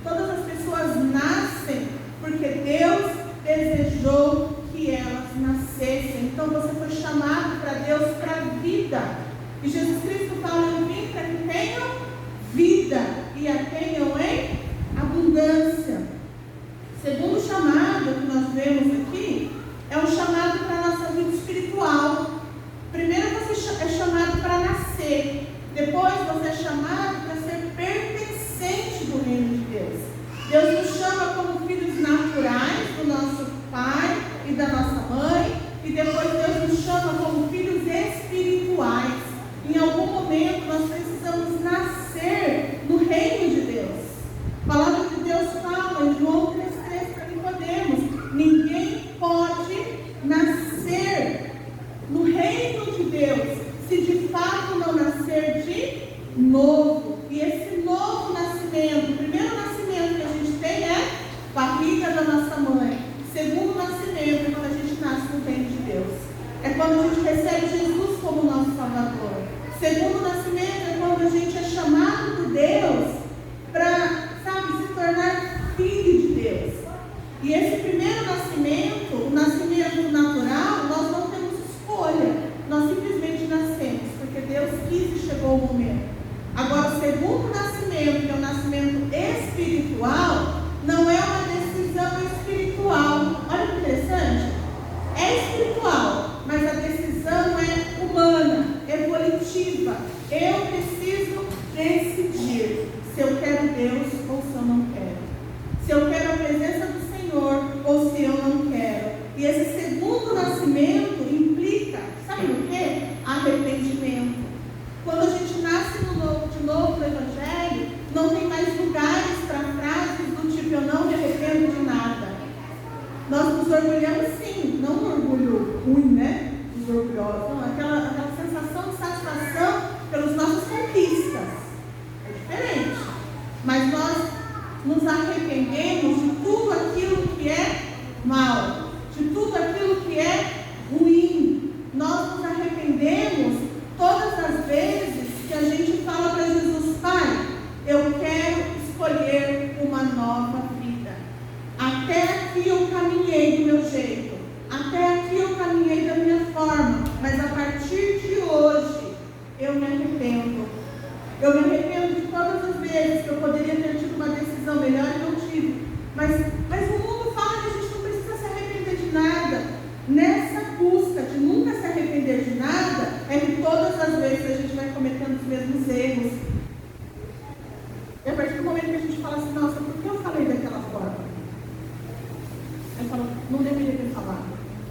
Todas as pessoas nascem porque Deus desejou que elas nascessem. Então você foi chamado para Deus para a vida. E Jesus Cristo fala: eu vim para que tenham vida e a tenham em abundância. Segundo chamado que nós vemos aqui é um chamado para a nossa vida espiritual. Primeiro você é chamado para nascer. Depois você é chamado para ser pertencente do reino de Deus. Deus nos chama como filhos naturais do nosso pai e da nossa mãe. E depois Deus nos chama como filhos espirituais. Em algum momento nós precisamos nascer no reino de Deus. A palavra de Deus fala em João 3,3 para Nicodemos: ninguém pode nascer no reino de Deus se de fato não nascer de novo. E esse novo nascimento, o primeiro nascimento que a gente tem é barriga da nossa mãe. O segundo nascimento é quando a gente nasce no reino de Deus. É quando a gente recebe Jesus como nosso Salvador. O segundo nascimento é quando a gente é chamado por Deus para, se tornar filho de Deus. E esse primeiro nascimento, o nascimento natural, nós não temos escolha. Nós simplesmente nascemos, porque Deus quis e chegou o momento. Agora, o segundo nascimento, que é o nascimento espiritual, não é uma decisão espiritual. Olha que interessante. É espiritual, mas a decisão é humana, é volitiva. Eu preciso decidir se eu quero Deus ou se eu não quero. Se eu quero a presença do Senhor ou se eu não quero. E esse segundo nascimento implica, sabe o quê? Arrependimento. Quando a gente nasce de novo no Evangelho, não tem mais lugares para frases do tipo: eu não me arrependo de nada. Nós nos orgulhamos sim, não um orgulho ruim, né? Os orgulhosos, não, aquela sensação de satisfação pelas nossas conquistas. É diferente. Mas nós nos arrependemos de tudo aquilo que é mal, de tudo aquilo que é ruim. Nós nos arrependemos todas as vezes que a gente fala para Jesus: Pai, eu quero escolher uma nova vida. Até aqui eu caminhei do meu jeito, até aqui eu caminhei da minha forma, mas a partir de hoje eu me arrependo. Eu me arrependo de todas as vezes que eu poderia ter tido uma decisão melhor e não tive. Mas o mundo fala que a gente não precisa se arrepender de nada. Nessa busca de nunca se arrepender de nada, é que todas as vezes a gente vai cometendo os mesmos erros. E a partir do momento que a gente fala assim: nossa, por que eu falei daquela forma? Aí fala: não deveria ter falado.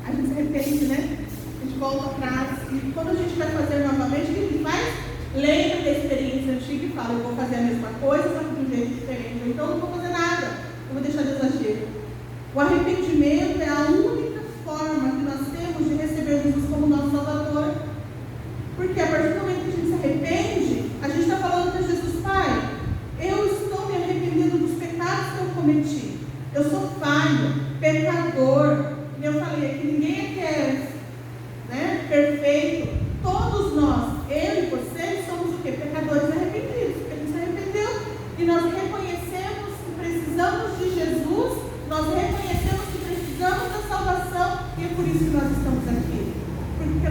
A gente se arrepende, né? A gente volta atrás. E quando a gente vai fazer novamente, o que a gente faz? Lembra da experiência antiga e fala: eu vou fazer a mesma coisa, só que de um jeito diferente. Ou então eu não vou fazer nada, eu vou deixar de exagero. O arrependimento é a única forma que nós temos de receber Jesus como nosso Salvador. Porque a partir do momento que a gente se arrepende, a gente está falando para Jesus: Pai, eu estou me arrependendo dos pecados que eu cometi. Eu sou falho, pecador. E eu falei aqui: ninguém aqui é perfeito. Todos nós, eu e você, somos o quê? Pecadores arrependidos. Porque a gente se arrependeu e nós reconhecemos que precisamos de Jesus, nós reconhecemos que precisamos da salvação, e é por isso que nós estamos aqui. Porque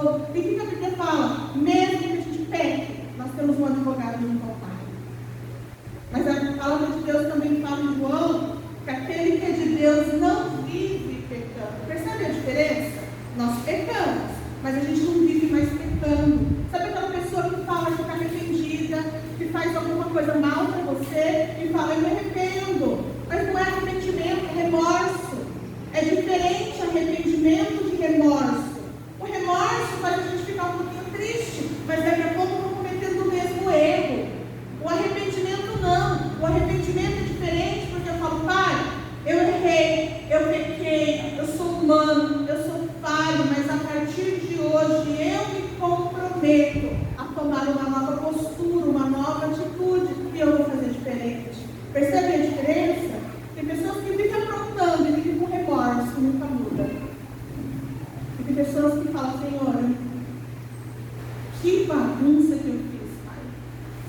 novo. E o que a Bíblia fala? Mesmo que a gente peque, nós temos um advogado junto ao Pai. Mas a palavra de Deus também fala em João que aquele que é de Deus não vive pecando. Percebe a diferença? Nós pecamos, mas a gente não vive mais pecando. Sabe aquela pessoa que fala que está arrependida, que faz alguma coisa mal para você e fala, eu me arrependo. Mas não é arrependimento, é remorso. É diferente arrependimento de remorso. O remorso faz a gente ficar um pouquinho triste, mas daqui a pouco eu estou cometendo o mesmo erro. O arrependimento não. O arrependimento é diferente porque eu falo, Pai, eu errei, eu pequei, eu sou humano, eu sou falho, mas a partir de hoje eu me comprometo a tomar uma nova postura, uma nova atitude e eu vou fazer diferente. Percebe a diferença? Tem pessoas que ficam aprontando e ficam com remorso, que nunca muda. E tem pessoas que falam, Senhor, que bagunça que eu fiz, Pai.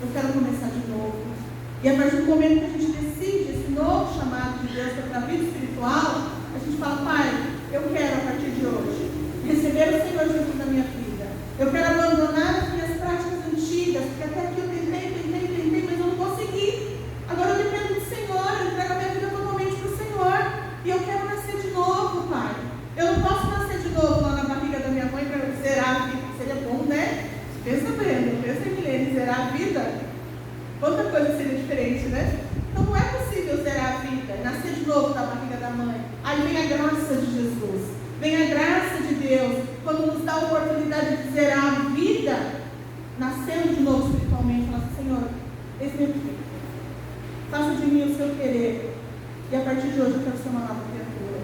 Eu quero começar de novo. E a partir do momento que a gente decide esse novo chamado de Deus para a vida espiritual, a gente fala, Pai, eu quero a partir de hoje receber o Senhor Jesus na minha vida. Eu quero abandonar as minhas práticas antigas, porque até aqui eu tentei, mas eu não consegui. Agora eu dependo do Senhor, eu entrego a minha vida totalmente para o Senhor. E eu quero nascer de novo, Pai. Eu não posso nascer de novo lá na barriga da minha mãe para zerar a vida. Seria bom, né? Pensa bem, pensa em Milene, zerar a vida. Outra coisa seria diferente, né? Então não é possível zerar a vida, nascer de novo da barriga da mãe. Aí vem a graça de Jesus, vem a graça de Deus, quando nos dá a oportunidade de zerar a vida, nascendo de novo espiritualmente, fala assim, Senhor, esse meu filho, faça de mim o seu querer, e a partir de hoje eu quero ser uma nova criatura.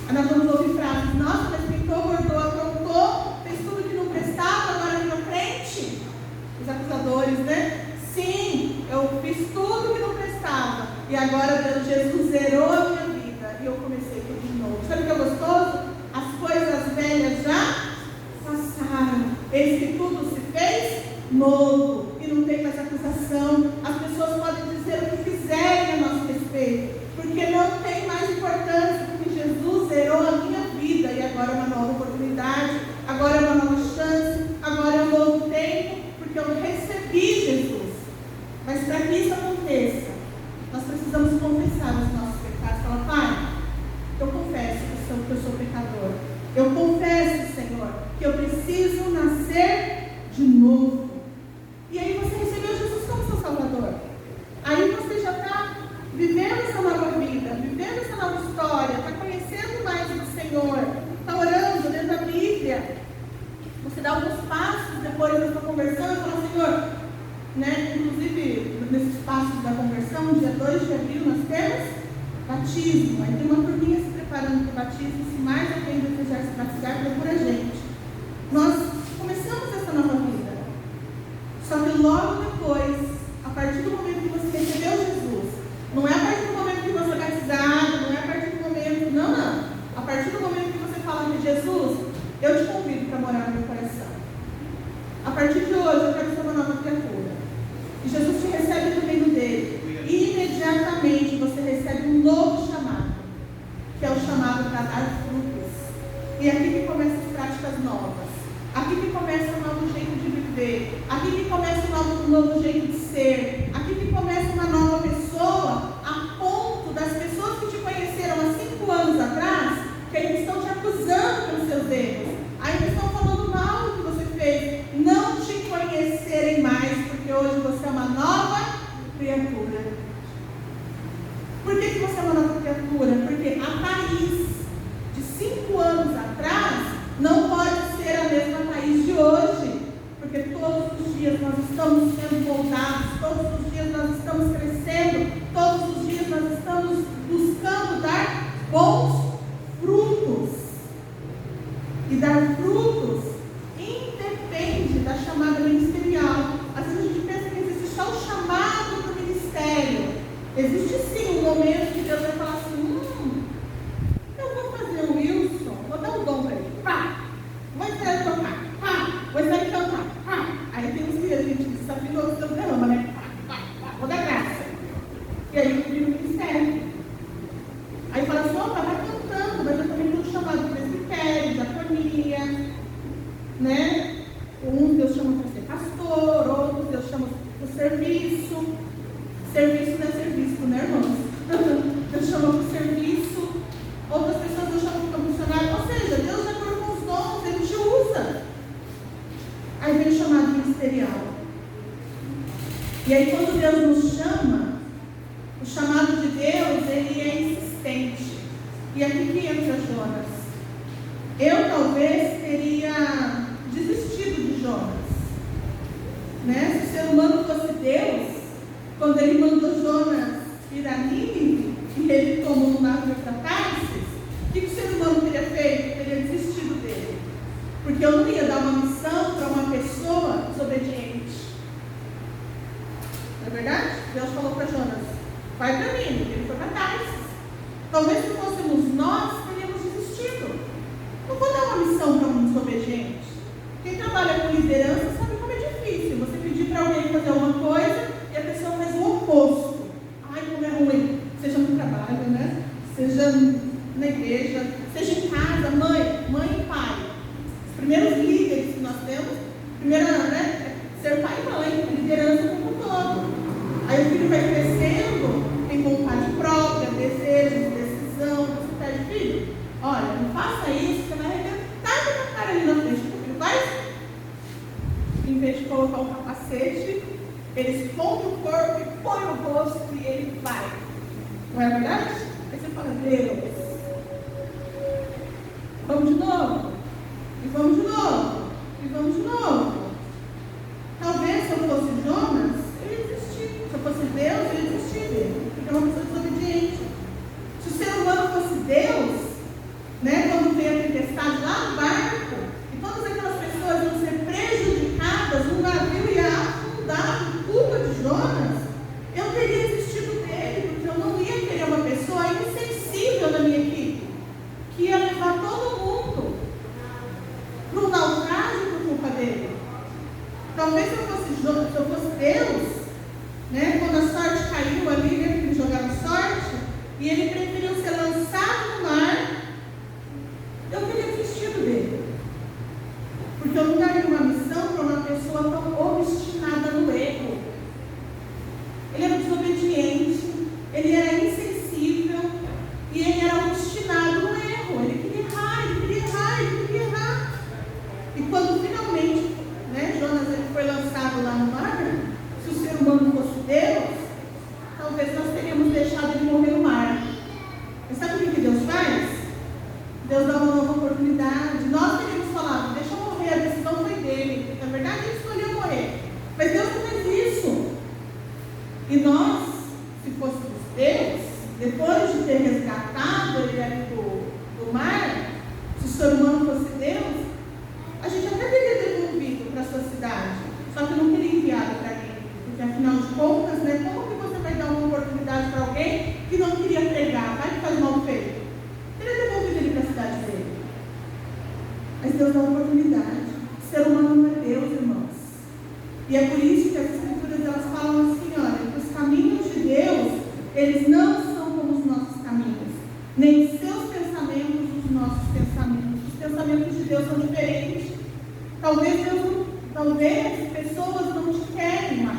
Aí nós vamos ouvir frases, nossa, mas pintou, bordou, aprontou, fez tudo que não prestava, agora virou crente. Os acusadores, né? Sim, eu fiz tudo que não prestava. E agora Deus, Jesus zerou a minha vida. E eu comecei tudo de novo. Sabe o que é gostoso? As coisas velhas já passaram. Eis que tudo se fez novo. E não tem mais acusação. As pessoas podem dizer o que quiserem a nosso respeito. Porque não tem mais importância. Porque Jesus zerou a minha vida. E agora é uma nova oportunidade. Agora é uma nova chance. Agora é um novo tempo. Porque eu recebi Jesus. Mas para que isso aconteça, nós precisamos confessar os nossos pecados. Fala, Pai, eu confesso que eu sou pecador. Eu confesso, Senhor, que eu preciso nascer de novo. E aí você recebeu Jesus como seu Salvador. Aí você já está vivendo essa nova vida, vivendo essa nova história, está conhecendo mais do Senhor, está orando dentro da Bíblia. Você dá alguns passos depois da sua conversão e fala, Senhor, né? Inclusive, nesses passos da conversão, dia 2 de abril, nós temos batismo. Aí tem uma turminha se preparando para o batismo. Se mais alguém desejar se batizar, procura a gente. Nós começamos essa nova vida. Só que logo depois, a partir do momento que você recebeu Jesus, não é a partir do momento que você é batizado, não é a partir do momento, não. A partir do momento que você fala de Jesus, eu te convido para morar no meu coração. A partir de hoje, eu quero ser uma nova criatura. E Jesus te recebe no reino dele. E imediatamente você recebe um novo chamado, que é o chamado para dar frutos. E aqui que começam as práticas novas. Aqui que começa um novo jeito de viver. Aqui que começa um novo jeito de ser. Aqui que começa uma nova pessoa, a ponto das pessoas que te conheceram há 5 anos atrás, que eles estão te acusando pelos seus erros. Ainda estão falando mal do que você fez. Não te conhecerem mais, porque hoje você é uma nova criatura. Por que você é uma nova criatura? Porque a Thaís de 5 anos atrás não pode ser a mesma Thaís de hoje. Porque todos os dias nós estamos sendo moldados, todos os dias nós estamos crescendo, todos os dias nós estamos buscando dar bons frutos. E dar frutos independe da chamada ministerial. Às vezes a gente pensa que existe só o chamado para o ministério. Existe sim um momento que Deus vai falar assim, eu vou fazer o Wilson, vou dar um dom para ele, vou ensinar ele a tocar, vou ensinar ele a cantar. Aí tem uns que a gente desafina Uns Deus chama para ser pastor, outros Deus chama para o serviço. Serviço não é serviço, né, irmãos? Deus chama para o serviço. Outras pessoas Deus chama para funcionário. Ou seja, Deus, de acordo com os dons, Ele te usa. Aí vem o chamado ministerial. E aí, quando Deus nos chama, o chamado de Deus, ele é insistente. E aqui que entra Jonas. Eu talvez teria desistido de Jonas. Né? Se o ser humano fosse Deus, quando ele mandou Jonas ir a Nínive, e ele tomou um navio para Tarsis, o que o ser humano teria feito? Teria desistido dele. Porque eu não ia dar uma missão para uma pessoa desobediente. Não é verdade? Deus falou para Jonas, vai para Nínive, ele foi para Tarsis. Talvez se fôssemos nós, teríamos desistido. Não vou dar uma missão para um desobediente. Quem trabalha com liderança sabe como é difícil. Você pedir para alguém fazer uma coisa e a pessoa faz o oposto. Ai, como é ruim. Seja no trabalho, né? Seja na igreja, seja em casa, mãe e pai. Os primeiros líderes que nós temos, primeiro, né, é ser pai e mãe, liderança como um todo. Aí o filho vai crescendo, tem vontade própria, desejos, decisão. Você pede, filho, olha, não faça isso, você vai arrebentar com a cara ali na frente. O filho faz, em vez de colocar o capacete, ele esconde o corpo e põe o rosto e ele vai. Não é verdade? Aí você fala, Deus, vamos de novo, e vamos de novo, e vamos de novo. Talvez se eu fosse Jonas, eu ia desistir. Se eu fosse Deus, eu ia desistir dele, porque é uma pessoa desobediente. Se o ser humano fosse Deus, né, quando veio a tempestade lá no barco, e todas aquelas pessoas iam ser prejudicadas, um navio ia afundar por culpa de Jonas, eu teria desistido dele, porque eu não ia querer uma pessoa insensível na minha equipe, que ia levar todo mundo para um naufrágio por culpa dele. Talvez se eu fosse Deus, né, quando a sorte caiu ali, né, que eles jogaram sorte, e ele preferiu ser lançado no mar, eu teria desistido dele. Porque eu não daria uma missão para uma pessoa tão obstinada no erro. Ele era desobediente, ele era insensível e ele era obstinado no erro. Ele queria errar, ele queria errar, ele queria errar. E quando finalmente, né, Jonas ele foi lançado lá no mar, se o ser humano fosse Deus, talvez nós teríamos deixado ele morrer no mar. Mas sabe o que Deus faz? Deus dá uma nova oportunidade. Nós teríamos falado, deixa eu morrer, a decisão foi dele. Na verdade, ele escolheu morrer. Mas Deus não fez isso. E nós, se fôssemos Deus, depois de ter resgatado ele ali do mar, se o ser humano fosse Deus, a gente até teria devolvido para a sua cidade. Só que não teria enviado para ninguém. Porque afinal de contas, né, como que você vai dar uma oportunidade para alguém que não queria pregar? Vai que faz mal feito. Teria devolvido ele para a cidade dele. Mas Deus dá uma oportunidade. O ser humano não é Deus, irmãos. E é por isso que as escrituras elas falam assim, olha, que os caminhos de Deus, eles não são como os nossos caminhos. Nem seus pensamentos, os nossos pensamentos. Os pensamentos de Deus são diferentes. Talvez pessoas não te querem mais.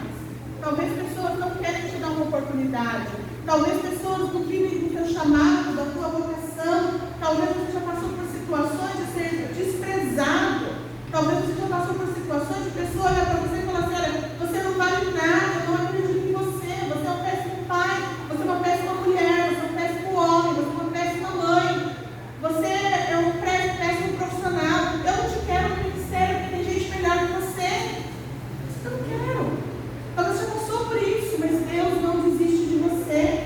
Talvez pessoas não querem te dar uma oportunidade. Talvez pessoas não vivem do teu chamado, da tua vocação. Talvez você já passou por situações de ser desprezado. Talvez você já passou por situações de pessoa olhar para você e falar assim, olha, você não vale nada, eu não acredito em você, você é um péssimo pai, você é uma péssima mulher, você é um péssimo homem, você é uma péssima mãe, você é um péssimo profissional, eu não te quero no ministério, porque tem gente melhor que você. Eu não quero. Talvez você passou por isso, mas Deus não desiste de você.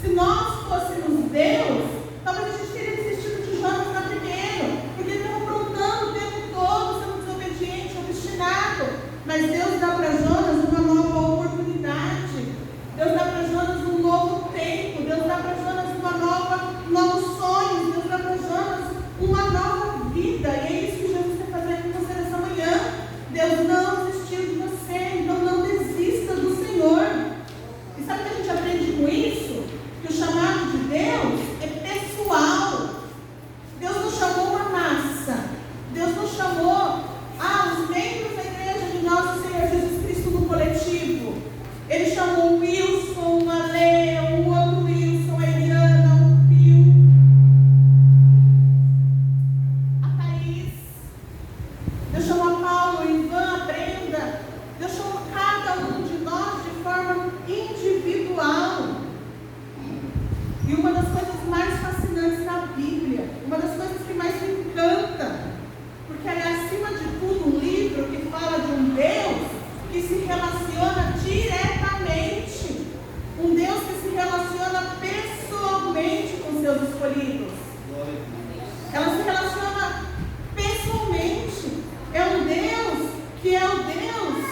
Se nós fôssemos Deus, talvez a gente teria desistido de Jonas lá pequeno, porque ele estava aprontando o tempo todo, sendo desobediente, obstinado. Mas Deus dá para Jonas uma nova oportunidade. Deus dá para Jonas um novo tempo. Deus dá para Jonas novos sonhos. Deus dá para Jonas uma nova vida. E é isso que Jesus quer fazer com você nessa manhã. Deus não desistiu de você, então não desista do Senhor. E sabe o que a gente aprende com isso? Que o chamado de Deus é pessoal. Deus não chamou uma massa. Deus não chamou os membros da que é o Deus,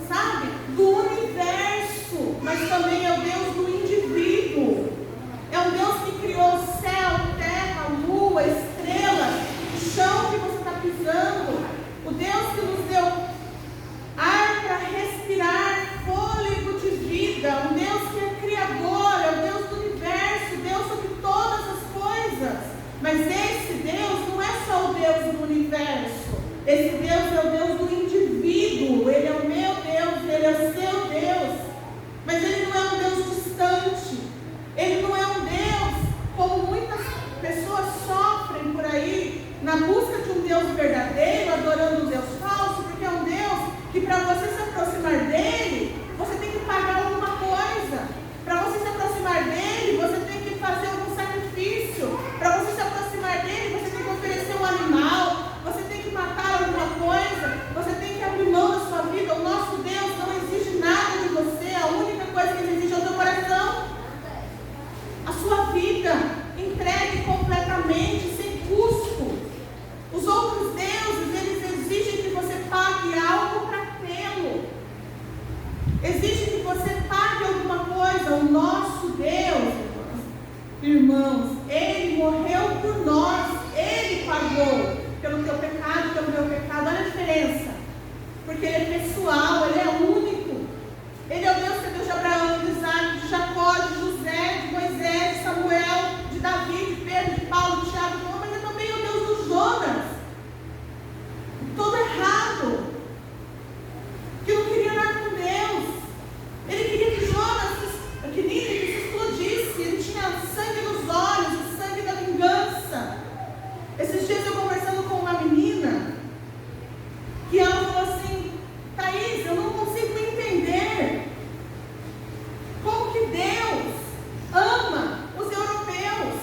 sabe, do universo, mas também é o Deus do indivíduo. É um Deus que criou o céu, terra, lua, estrelas, o chão que você está pisando. O Deus que nos deu ar para respirar, fôlego de vida. Um Deus que é criador, é o Deus do universo, Deus sobre todas as coisas. Mas esse Deus não é só o Deus do universo. Esse Deus é o Deus do indivíduo. Ele é o meu Deus, ele é o seu Deus. Mas ele não é um Deus distante. Ele não é um Deus como muitas pessoas sofrem por aí, na busca de um Deus verdadeiro, adorando um Deus falso, porque é um Deus que para você se aproximar dele, você tem que pagar alguma coisa. Para você se aproximar dele, você tem que fazer algum sacrifício. Para você se aproximar dele, você tem que oferecer um animal, você tem que matar alguma coisa, você tem que abrir mão da sua vida. O nosso Deus não exige nada de você, a única coisa que ele exige é o teu coração, a sua vida entregue completamente, sem custo. Os outros deuses, eles exigem que você pague algo para tê-lo. Exige que você pague alguma coisa. O nosso Deus, irmãos, ele morreu por nós. Ele pagou pelo teu pecado, pelo meu pecado. Olha a diferença. Porque ele é pessoal, ele é único. Ele é o Deus que é Deus de Abraão, de Isaac, de Jacó, de José, de Moisés, de Samuel, de Davi, de Pedro, de Paulo, de Tiago, de João, mas é também o Deus dos Jonas. Todo errado, que não queria nada com Deus. Ele queria que Jonas, que Nínive se explodisse. Ele tinha sangue nos olhos, o sangue da vingança. Esses dias eu conversando com uma menina, que ela falou assim: Thaís, eu não consigo entender como que Deus ama os europeus,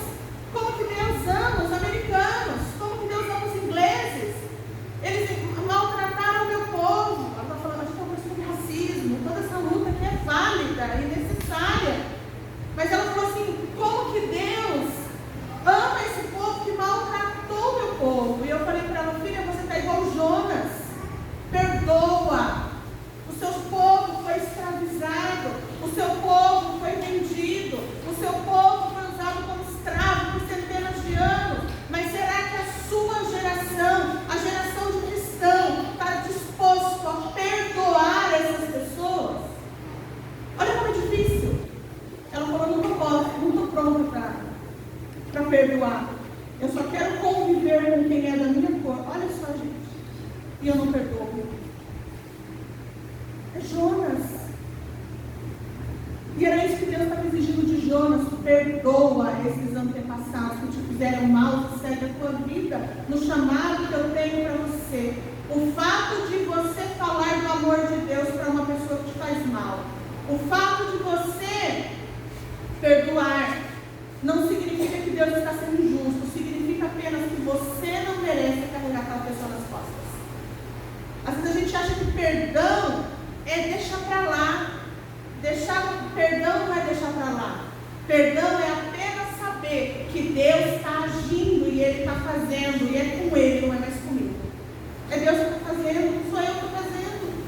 como que Deus ama os americanos, como que Deus ama os ingleses. Eles maltrataram o meu povo. Ela está falando, a gente está conversando sobre racismo, toda essa luta que é válida e necessária. Mas ela falou assim: como que Deus ama esse povo que maltratou o meu povo? E eu falei para ela: filha, você está igual Jonas. Perdoa. O seu povo foi escravizado, o seu povo foi vendido, o seu povo foi usado como escravo por centenas de anos. Mas será que a sua geração, a geração de cristão, está disposto a perdoar essas pessoas? Olha como é difícil. Ela falou: não estou pronta para perdoar. Eu só quero conviver com quem é da minha cor. Olha só, gente. E eu não perdoo. É Jonas. E era isso que Deus estava exigindo de Jonas: perdoa esses antepassados que te fizeram mal, que segue a tua vida no chamado que eu tenho para você. O fato de você falar do amor de Deus para uma pessoa que te faz mal, o fato de você perdoar, não significa que Deus está sendo injusto, significa apenas que você não merece carregar aquela pessoa nas costas. Às vezes a gente acha que perdão é deixar para lá. Perdão não é deixar para lá. Perdão é apenas saber que Deus está agindo e Ele está fazendo, e é com Ele, não é mais comigo. É Deus que está fazendo, não sou eu que estou fazendo.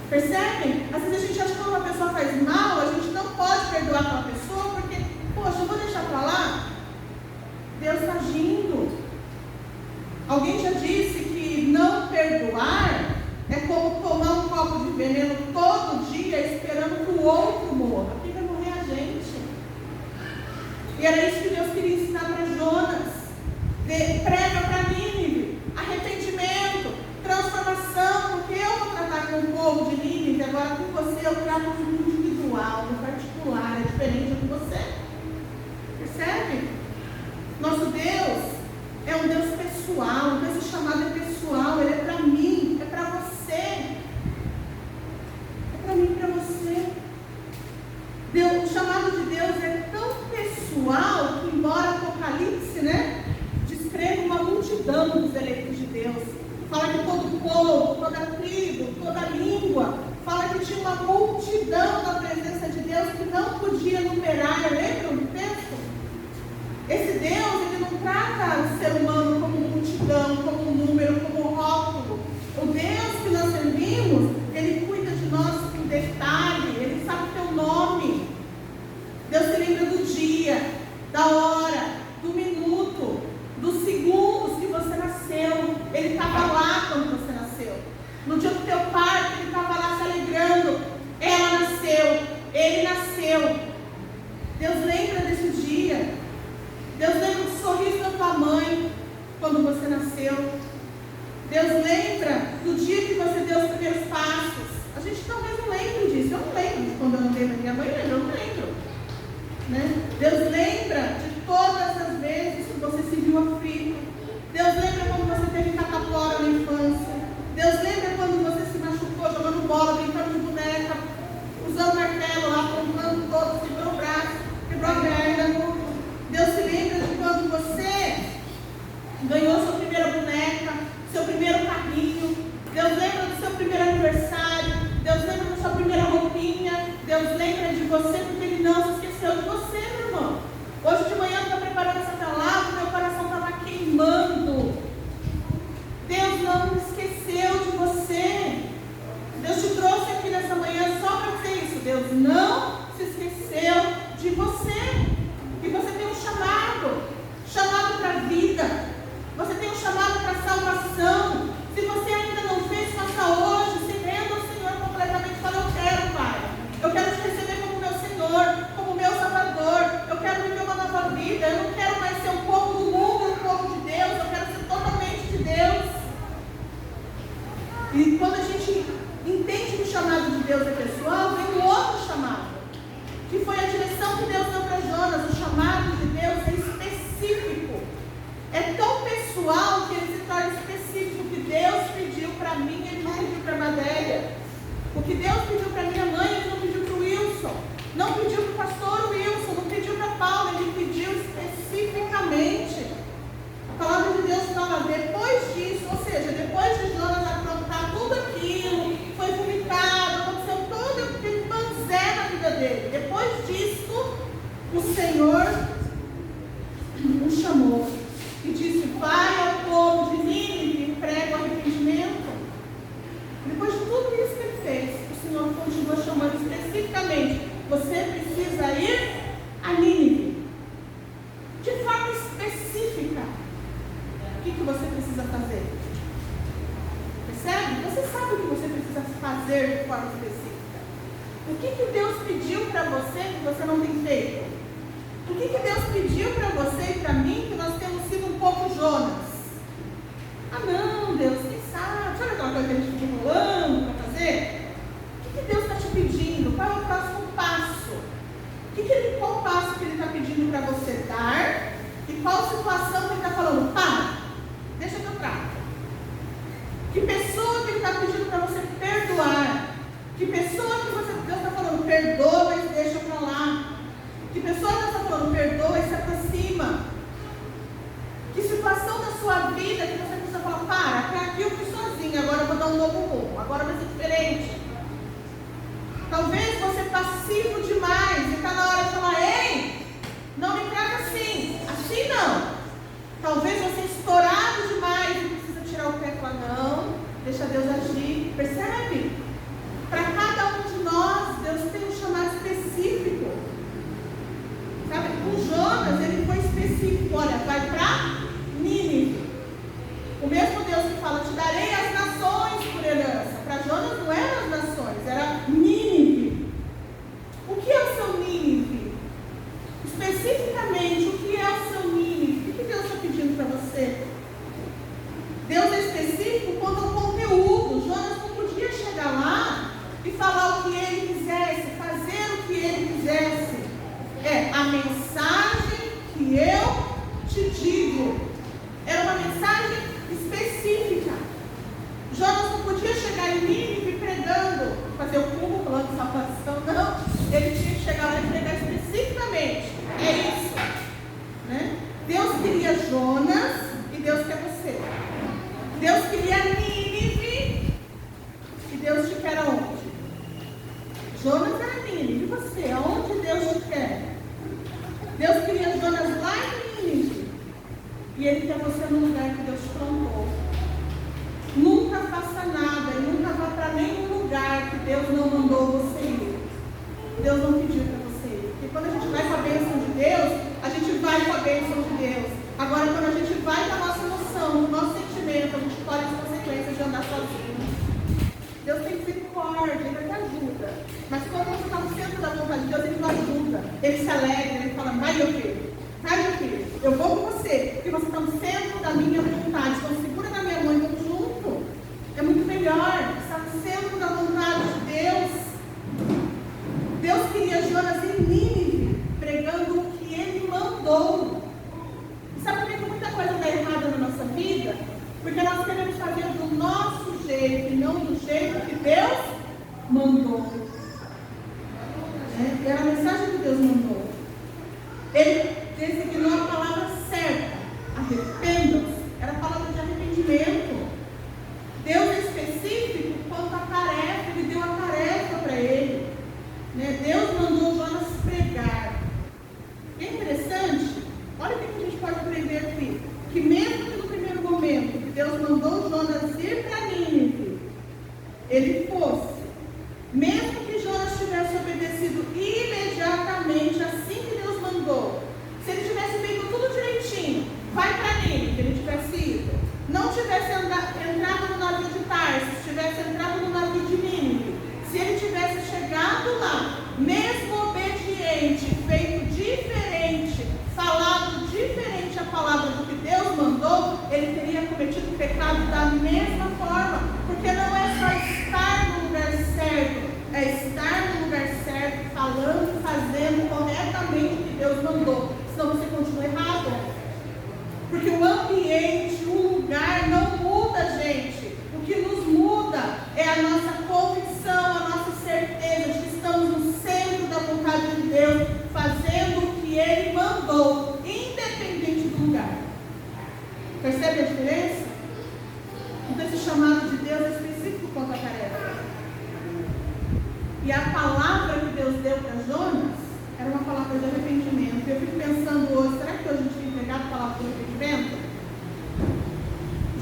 Percebem? Às vezes a gente acha que quando uma pessoa faz mal, a gente não pode perdoar aquela pessoa, porque, poxa, eu vou deixar para lá? Deus está agindo. Alguém já disse que não perdoar é como tomar um copo de veneno todo dia esperando que o outro morra. Aqui vai morrer a gente. E era isso que Deus queria ensinar para Jonas. Prega para Nínive arrependimento, transformação, porque eu vou tratar com o povo de Nínive, agora com você eu trato no individual, no particular, é diferente de você. Percebe? Nosso Deus é um Deus pessoal, então esse chamado é pessoal, ele é para mim, é para você. É para mim e para você. O chamado de Deus é tão pessoal que, embora Apocalipse, descreva uma multidão dos eleitos de Deus. Fala que todo povo, toda tribo, toda língua, fala que tinha uma multidão na presença de Deus que não podia numerar. Lembram do texto? Esse Deus, ele não trata o ser humano como multidão, como número, como rótulo. O Deus que nós servimos No dia do teu parto, ele estava lá se alegrando. Ela nasceu, ele nasceu. Deus lembra desse dia. Deus lembra do sorriso da tua mãe quando você nasceu. Deus lembra do dia que você deu os primeiros passos. A gente talvez não lembre disso. Eu não lembro de quando eu não dei na minha mãe, eu não lembro. Né? Deus lembra de todas as vezes que você se viu aflito. Deus lembra quando você teve catapora na infância. Deus lembra quando você se machucou jogando bola, brincando de boneca, usando martelo lá, apontando todo, quebrou o braço, quebrou a perna. Deus se lembra de quando você ganhou sua primeira boneca, seu primeiro carrinho. Deus lembra do seu primeiro aniversário. Deus lembra da sua primeira roupinha. Deus lembra de você porque Ele não se esqueceu de você, meu irmão. Hoje de manhã eu estava preparando essa palavra, meu coração estava queimando. Deus não esqueceu de você. Deus te trouxe aqui nessa manhã só para dizer isso. Deus não se esqueceu de você. E você tem um chamado para a vida. Você tem um chamado para a salvação. Se você ainda não fez, faça hoje. Se renda ao Senhor completamente. Fala, eu quero, Pai. Eu quero te receber como meu Senhor, como meu Salvador. Eu quero viver uma nova vida. Eu não quero mais ser um povo do mundo, um povo de Deus. Eu quero ser totalmente de Deus. E quando a gente entende que o chamado de Deus é pessoal, vem um outro chamado, que foi a direção que Deus deu para Jonas. O chamado de Deus é específico. É tão pessoal que ele se torna específico. O que Deus pediu para mim, Ele não pediu para a Madélia. O que Deus pediu para minha mãe, Ele não pediu para o Wilson. Não pediu para o pastor Wilson, não pediu para Paulo, Ele pediu especificamente. A palavra de Deus fala, depois disso, ou seja, depois de Jonas aprontar tudo aquilo, foi publicado, aconteceu todo aquele panzé na vida dele. Depois disso, o Senhor o chamou e disse, vai ao povo de Nínive e prega o arrependimento. Depois de tudo isso que ele fez, o Senhor continua chamando especificamente, você precisa ir a Nínive. De forma específica. O que você precisa fazer? Percebe? Você sabe o que você precisa fazer de forma específica. O que Deus pediu para você que você não tem feito? O que Deus pediu para você e para mim que nós temos sido um pouco Jonas? Ah não, Deus, quem sabe? Sabe aquela coisa que a gente fica enrolando para fazer? O que Deus está te pedindo? Qual é o próximo passo? Qual passo que Ele está pedindo para você dar? E qual situação que Ele está falando? Para! Deixa que eu trato. Que pessoa que Ele está pedindo para você perdoar? Que pessoa que Deus está falando, perdoa e deixa para lá? Que pessoa que Deus está falando, perdoa e se aproxima? Que situação da sua vida que você precisa falar, para, até aqui eu fui sozinha, agora eu vou dar um novo rumo, agora vai ser diferente. Talvez você passivo demais e está na hora de falar, ei, não me trata assim, assim não. Talvez você estourado demais e precisa tirar o pé e falar, não, deixa Deus agir. Percebe? Para cada um de nós, Deus tem um chamado específico. Sabe? Com Jonas, ele foi específico. Olha, vai para Nínive. O mesmo Deus que fala, te darei as nações por herança. Para Jonas não eram as nações, era Nínive. O que é o seu Nínive? Especificamente, o que é o seu Nínive? O que Deus está pedindo para você? Deus é específico quando o conteúdo. Jonas não podia chegar lá e falar o que ele quisesse, fazer o que ele quisesse. É a mensagem que eu te digo. Era uma mensagem específica. Jonas não podia chegar em Nínive pregando, fazer o cubo, falando de salvação, não. Ele tinha que chegar lá e pregar especificamente. É isso. Né? Deus queria Jonas e Deus quer você. Deus queria Nínive e Deus te quer aonde? Jonas era Nínive. E você? Aonde Deus te quer? Deus queria Jonas lá em Nínive. E Ele quer você no lugar que Deus te plantou. Nunca faça nada e nunca vá para nenhum lugar que Deus não mandou você ir. Deus não pediu para você ir. Porque quando a gente vai com a bênção de Deus, a gente vai com a bênção de Deus. Agora, quando a gente vai com a nossa emoção, com o nosso sentimento, a gente colhe as consequências de andar sozinho. morde, ele até ajuda. Mas quando você está no centro da vontade de Deus, ele não ajuda. Ele se alegra, ele fala, vai meu filho, eu vou com você, porque você está no centro da minha vontade. Então segura na minha mão e vamos junto. É muito melhor estar no centro da vontade de Deus. Deus queria Jonas em Nínive, pregando o que ele mandou. Sabe por que muita coisa dá errada na nossa vida? Porque nós queremos fazer do nosso jeito e não do jeito que Deus mandou. Era a mensagem que Deus mandou. Ele designou a palavra certa, arrependam-se. Era a palavra de arrependimento. Deus é específico quanto à tarefa, ele deu a tarefa para ele. Deus mandou Jonas pregar. É interessante, olha o que a gente pode aprender aqui. Que mesmo que no primeiro momento que Deus mandou Jonas ir para Nínive, ele fosse, mesmo que Jonas tivesse obedecido imediatamente assim que Deus mandou, se ele tivesse feito tudo direitinho, vai para Nínive, ele tivesse ido, não tivesse entrado no navio de Tarsis, tivesse entrado no navio de Nínive, se ele tivesse chegado lá, mesmo obediente, feito diferente, falado diferente a palavra do que Deus mandou, ele teria cometido o pecado da mesma forma, porque não é só estar no lugar certo, é estar no lugar certo, falando e fazendo corretamente o que Deus mandou, senão você continua errado. Porque o ambiente, o lugar não muda, gente. O que nos muda é a nossa convicção, a nossa certeza de que estamos no centro da vontade de Deus, fazendo o que Ele mandou, independente do lugar. Percebe a diferença? Então esse chamado de Deus é específico quanto à tarefa. E a palavra que Deus deu para Jonas era uma palavra de arrependimento. Eu fico pensando hoje, será que hoje a gente tem pregado a palavra de arrependimento?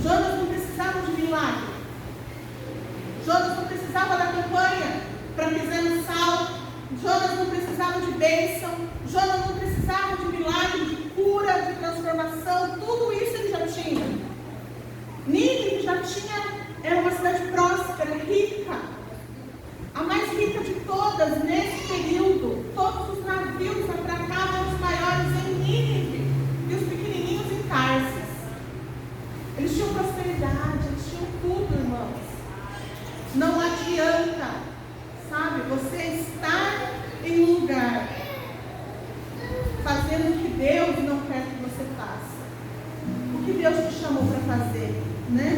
Jonas não precisava de milagre. Jonas não precisava da campanha para pisar no sal. Jonas não precisava de bênção. Jonas não precisava de milagre, de cura, de transformação. Tudo isso ele já tinha. Nínive já tinha, era uma cidade próspera, rica. A mais rica de todas nesse período. Todos os navios atracavam os maiores em Nínive e os pequenininhos em Tarsis. Eles tinham prosperidade, eles tinham tudo, irmãos. Não adianta, sabe, você estar em um lugar fazendo o que Deus não quer que você faça. O que Deus te chamou para fazer, né?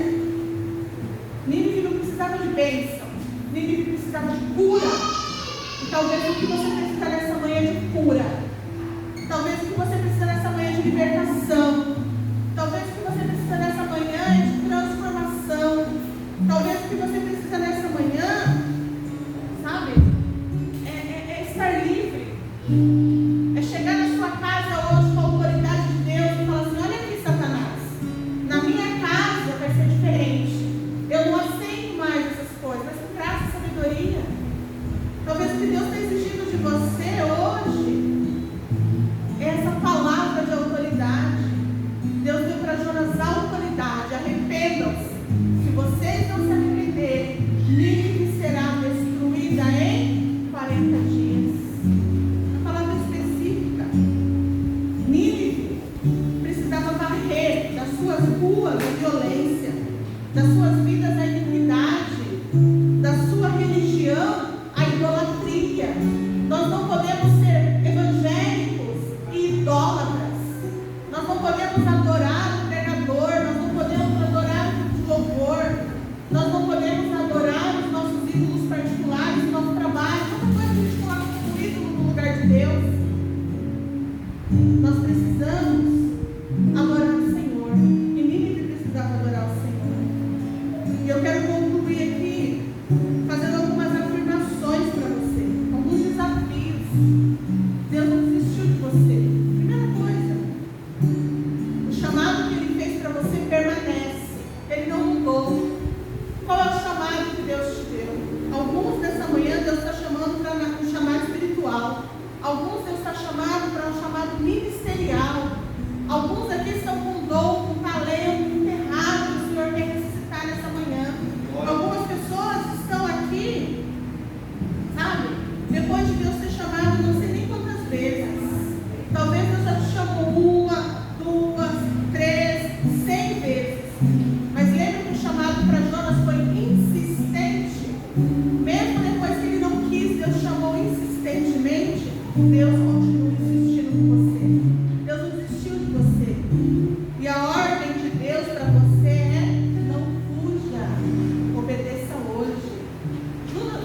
Nínive não precisava de bênção, Nínive precisava de cura. E talvez o que você precisa nessa manhã é de cura. Talvez o que você precisa nessa manhã é de libertação. Talvez o que você precisa nessa manhã é de transformação. Talvez o que você precisa nessa manhã, sabe, é estar livre. É chegar na sua casa hoje com a autoridade de Deus e falar assim, olha aqui, Satanás, na minha casa vai ser diferente. Eu não aceito mais essas coisas, mas com graça e sabedoria. Talvez o que Deus está exigindo de você hoje é essa palavra de autoridade. Deus deu para Jonas autoridade. Arrependam-se. Se vocês não se arrependerem, Nínive será destruída em 40 dias. A palavra Mesmo depois que ele não quis, Deus chamou insistentemente, Deus continua insistindo com você. Deus não desistiu de você. E a ordem de Deus para você é: não fuja, obedeça hoje.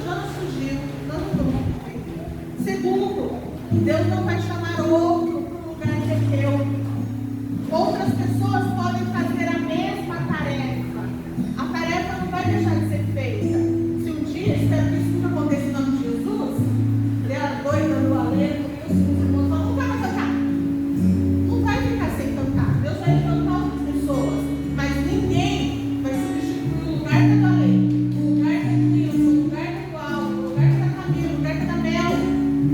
Já não fugiu, não tomou. Segundo, Deus não vai chamar outro para um lugar que é teu. Outras pessoas podem fazer a mesma tarefa. A tarefa não vai deixar de ser feita. Se um dia, espero que isso nunca aconteça em nome de Jesus, a doida do Aleco e os irmãos falam: não vai mais cantar. Não vai ficar sem cantar. Deus vai levantar outras pessoas. Mas ninguém vai substituir o lugar que é do Aleco, o lugar que é do Wilson, o lugar que é do Aldo, o lugar que é da Camila, o lugar que é da Mel.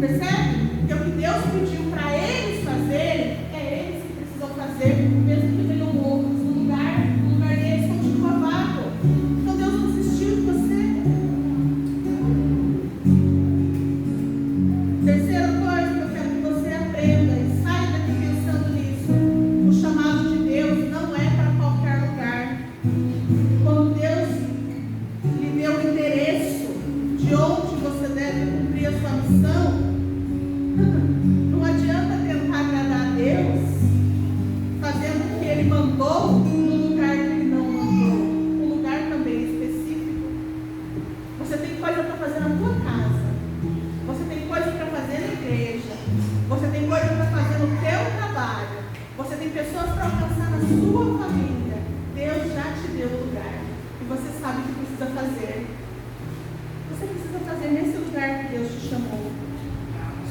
Percebe? Porque o que Deus pediu para eles fazerem, é eles que precisam fazer, mesmo que venham outros. O lugar deles continua vago. Então Deus não desistiu de você. Terceira coisa que eu quero que você aprenda e saia daqui pensando nisso: o chamado de Deus não é para qualquer lugar. Quando Deus lhe deu o endereço de onde você deve cumprir a sua missão, não adianta tentar agradar a Deus fazendo o que Ele mandou no lugar que Ele não mandou. Um lugar também específico. Você tem coisa para fazer na tua casa. Você tem coisa para fazer na igreja. Você tem coisa para fazer no teu trabalho. Você tem pessoas para alcançar na sua família. Deus já te deu o lugar. E você sabe o que precisa fazer. Você precisa fazer nesse lugar que Deus te chamou.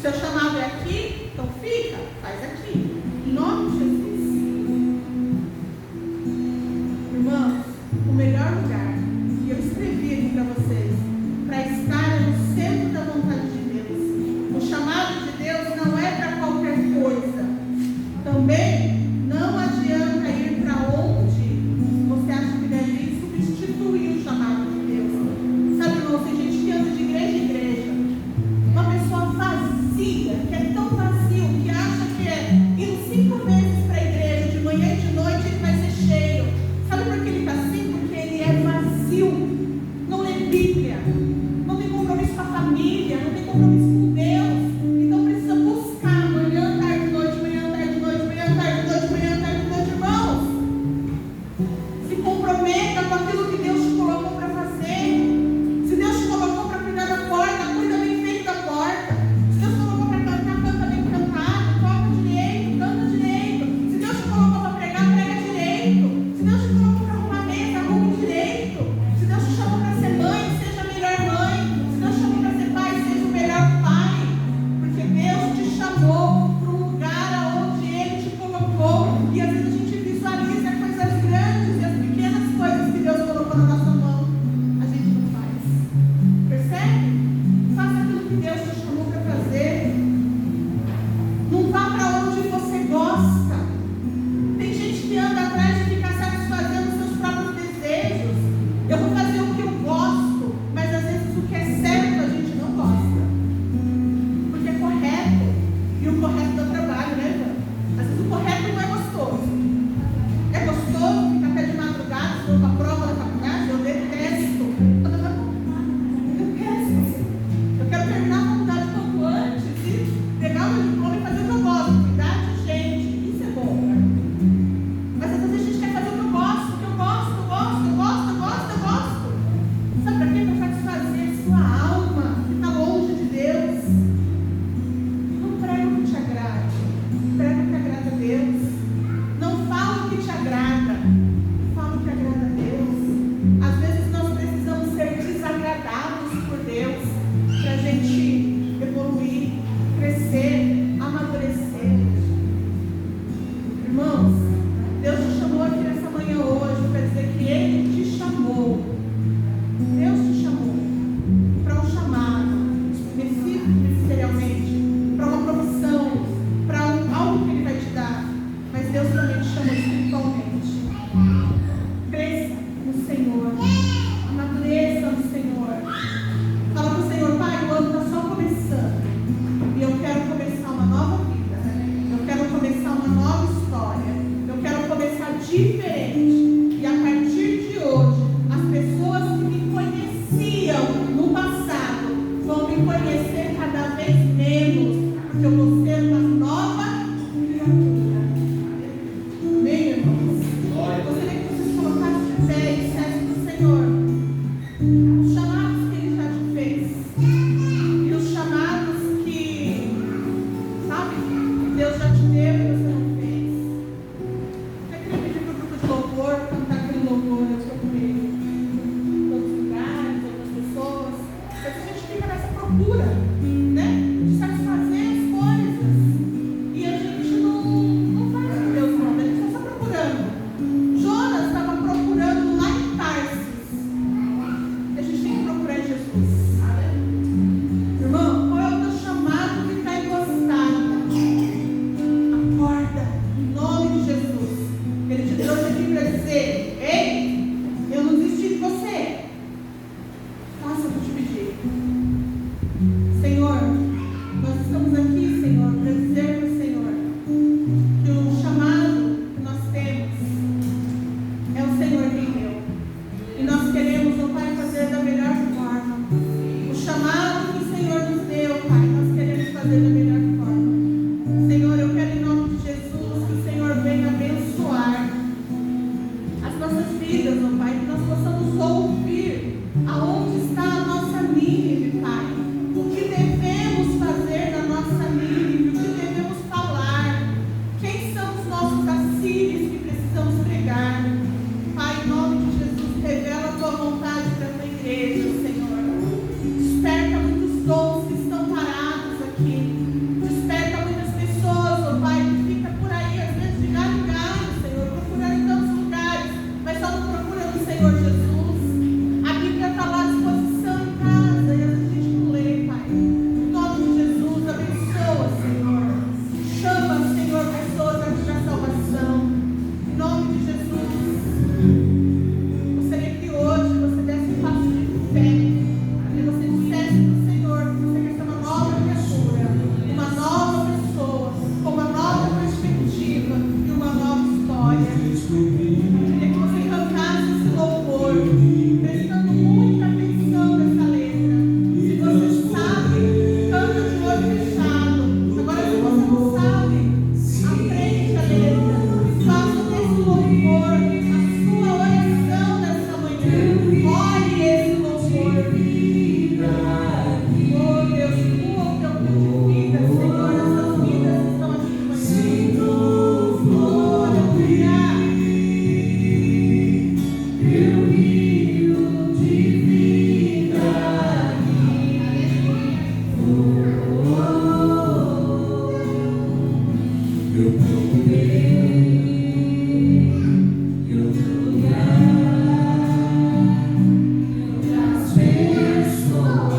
Seu chamado é aqui, então fica, faz aqui. Em nome de Jesus. Irmãos, o melhor lugar, e eu escrevi aqui para vocês, para estar é no centro da vontade de Deus. O chamado de Deus não é para qualquer coisa. Também não adianta ir para onde você acha que deve ir substituir o chamado de Deus. Sabe, irmãos, tem gente que anda de igreja em igreja. Uma pessoa vazia, que é tão vazio, que acha que é ir 5 vezes para a igreja, de manhã e de noite ele vai ser cheio. Sabe por que ele está assim? Porque ele é vazio. Não lê Bíblia, não tem compromisso com a família, não tem compromisso com Deus. Então precisa buscar manhã, tarde, noite, manhã, tarde, noite, manhã, tarde, noite, manhã, tarde, noite, irmãos. Se comprometa com aquilo que Deus te colocou para fazer. Se Deus te colocou para cuidar da porta, cuida bem feito da porta. Se Deus te colocou para cantar, canta bem cantado, toca direito, canta direito. Se Deus te colocou para pregar, prega direito. Se Deus te colocou para arrumar mesa, arrume direito. Se Deus te chamou para ser mãe, seja a melhor procura, né, de satisfazer as coisas. E a gente não faz com Deus nada, a gente está só procurando. Jonas estava procurando lá em Tarsis. A gente tem que procurar em Jesus. Irmão, qual é o teu chamado que está encostado? Acorda, em nome de Jesus. Ele te trouxe aqui para dizer: ei, eu não desisti de você. Faça o que eu te pedi. Senhor, nós estamos aqui, Senhor, para dizer para o Senhor que o chamado que nós temos é o Senhor quem deu. E nós queremos, ó Pai, fazer da melhor forma. O chamado que o Senhor nos deu, Pai, nós queremos fazer da melhor forma. Senhor, eu quero em nome de Jesus que o Senhor venha abençoar as nossas vidas, ó Pai, que nós possamos ouvir aonde está a nossa Nínive, Pai. O que devemos fazer na nossa Nínive, o que devemos falar, quem são os nossos assírios que precisamos pregar. Pai, em nome de Jesus, revela a tua vontade para a tua igreja, Senhor. Desperta muitos dons que estão parados aqui. Desperta muitas pessoas, ó Pai, que fica por aí, às vezes de galho em galho, Senhor, procurando em tantos lugares, mas só não procurando o Senhor Jesus. A Bíblia está lá à disposição em casa e às vezes a gente não lê, Pai. Em nome de Jesus, abençoa, Senhor. Chama, Senhor, pessoas para a salvação. Em nome de Jesus. Gostaria que hoje você desse um passo de fé. Que você dissesse para o Senhor que você quer ser uma nova criatura, uma nova pessoa, com uma nova perspectiva e uma nova história. Queria que você cantasse esse louvor, prestando muita atenção nessa letra. Se você sabe, canta de olho fechado. Agora, se você não sabe, aprende a letra e faça desse louvor a sua oração nessa manhã. Ore esse louvor. Oh Deus, tua o teu tempo de vida, Senhor, essas vidas estão aqui de manhã. Oh, aleluia. Eu procurei em outro lugar, outras pessoas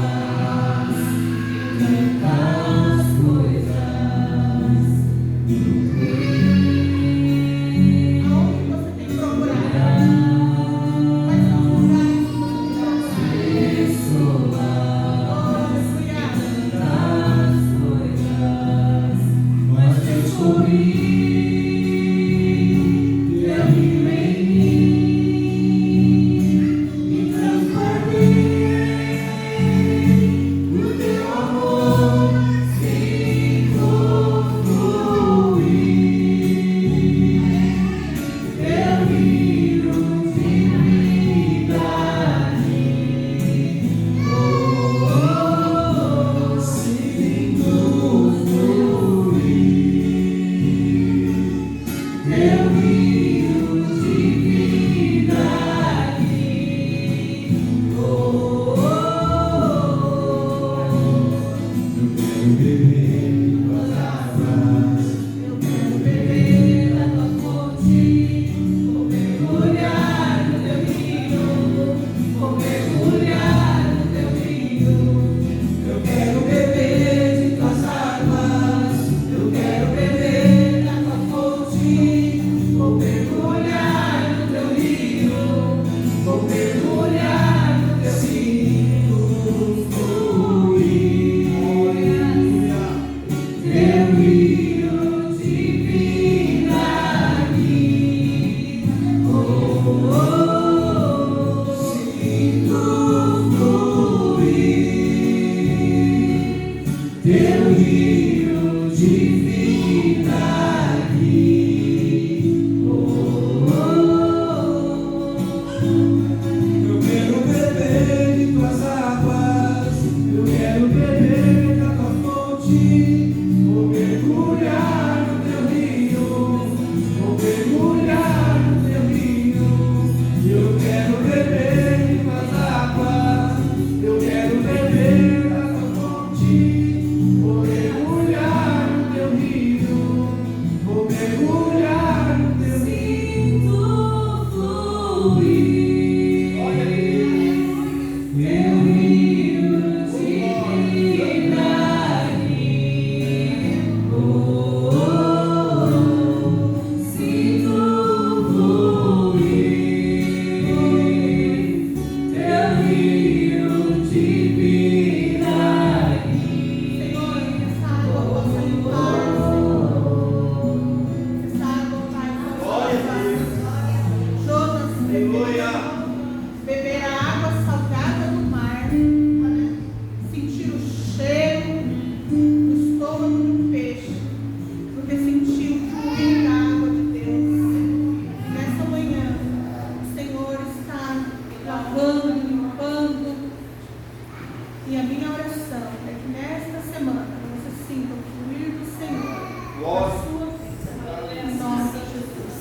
E a minha oração é que nesta semana você sinta o fluir do Senhor na sua vida, em nome de Jesus.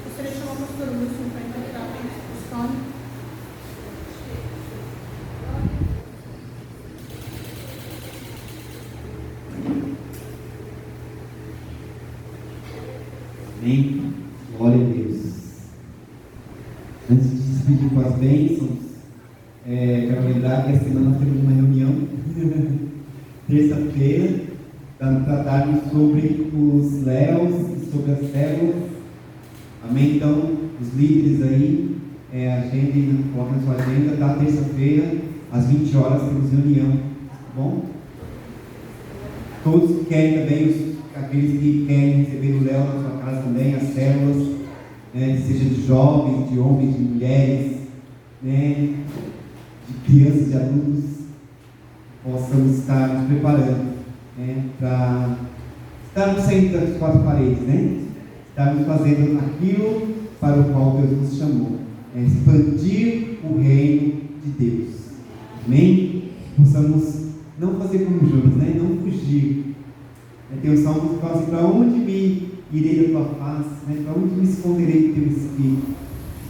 Gostaria de chamar o pastor Wilson para interpretar o texto. Amém? Glória a Deus. Antes de se despedir com as bênçãos, quero lembrar que essa semana nós temos uma reunião, terça-feira, para tratarmos sobre os léus e sobre as células. Amém? Então, os líderes aí, agendem, coloquem na sua agenda, tá? Terça-feira, às 20 horas, temos reunião, tá bom? Todos que querem também, aqueles que querem receber o léu na sua casa também, as células, seja de jovens, de homens, de mulheres, de crianças, de adultos, possamos estar nos preparando para estarmos saindo das quatro paredes, estarmos fazendo aquilo para o qual Deus nos chamou, expandir o reino de Deus. Amém? Possamos não fazer como Jonas, não fugir. Tem o salmo que fala assim: para onde me irei da tua face? Para onde me esconderei do teu espírito?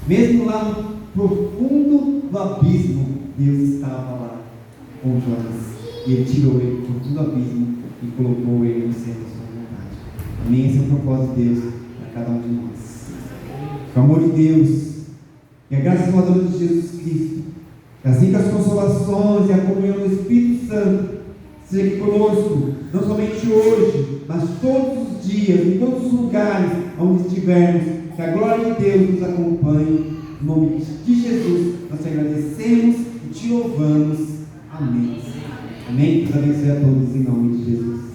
Mesmo lá no profundo do abismo, Deus estava lá com Jonas. E Ele tirou ele do profundo do abismo e colocou ele no centro da sua vontade. Amém? Esse é o propósito de Deus para cada um de nós. Com o amor de Deus e a graça salvadora de Jesus Cristo, assim que as consolações e a comunhão do Espírito Santo seja conosco, não somente hoje, mas todos os dias, em todos os lugares onde estivermos, que a glória de Deus nos acompanhe. Em nome de Jesus, nós te agradecemos e te louvamos. Amém. Amém. Deus abençoe a todos em nome de Jesus.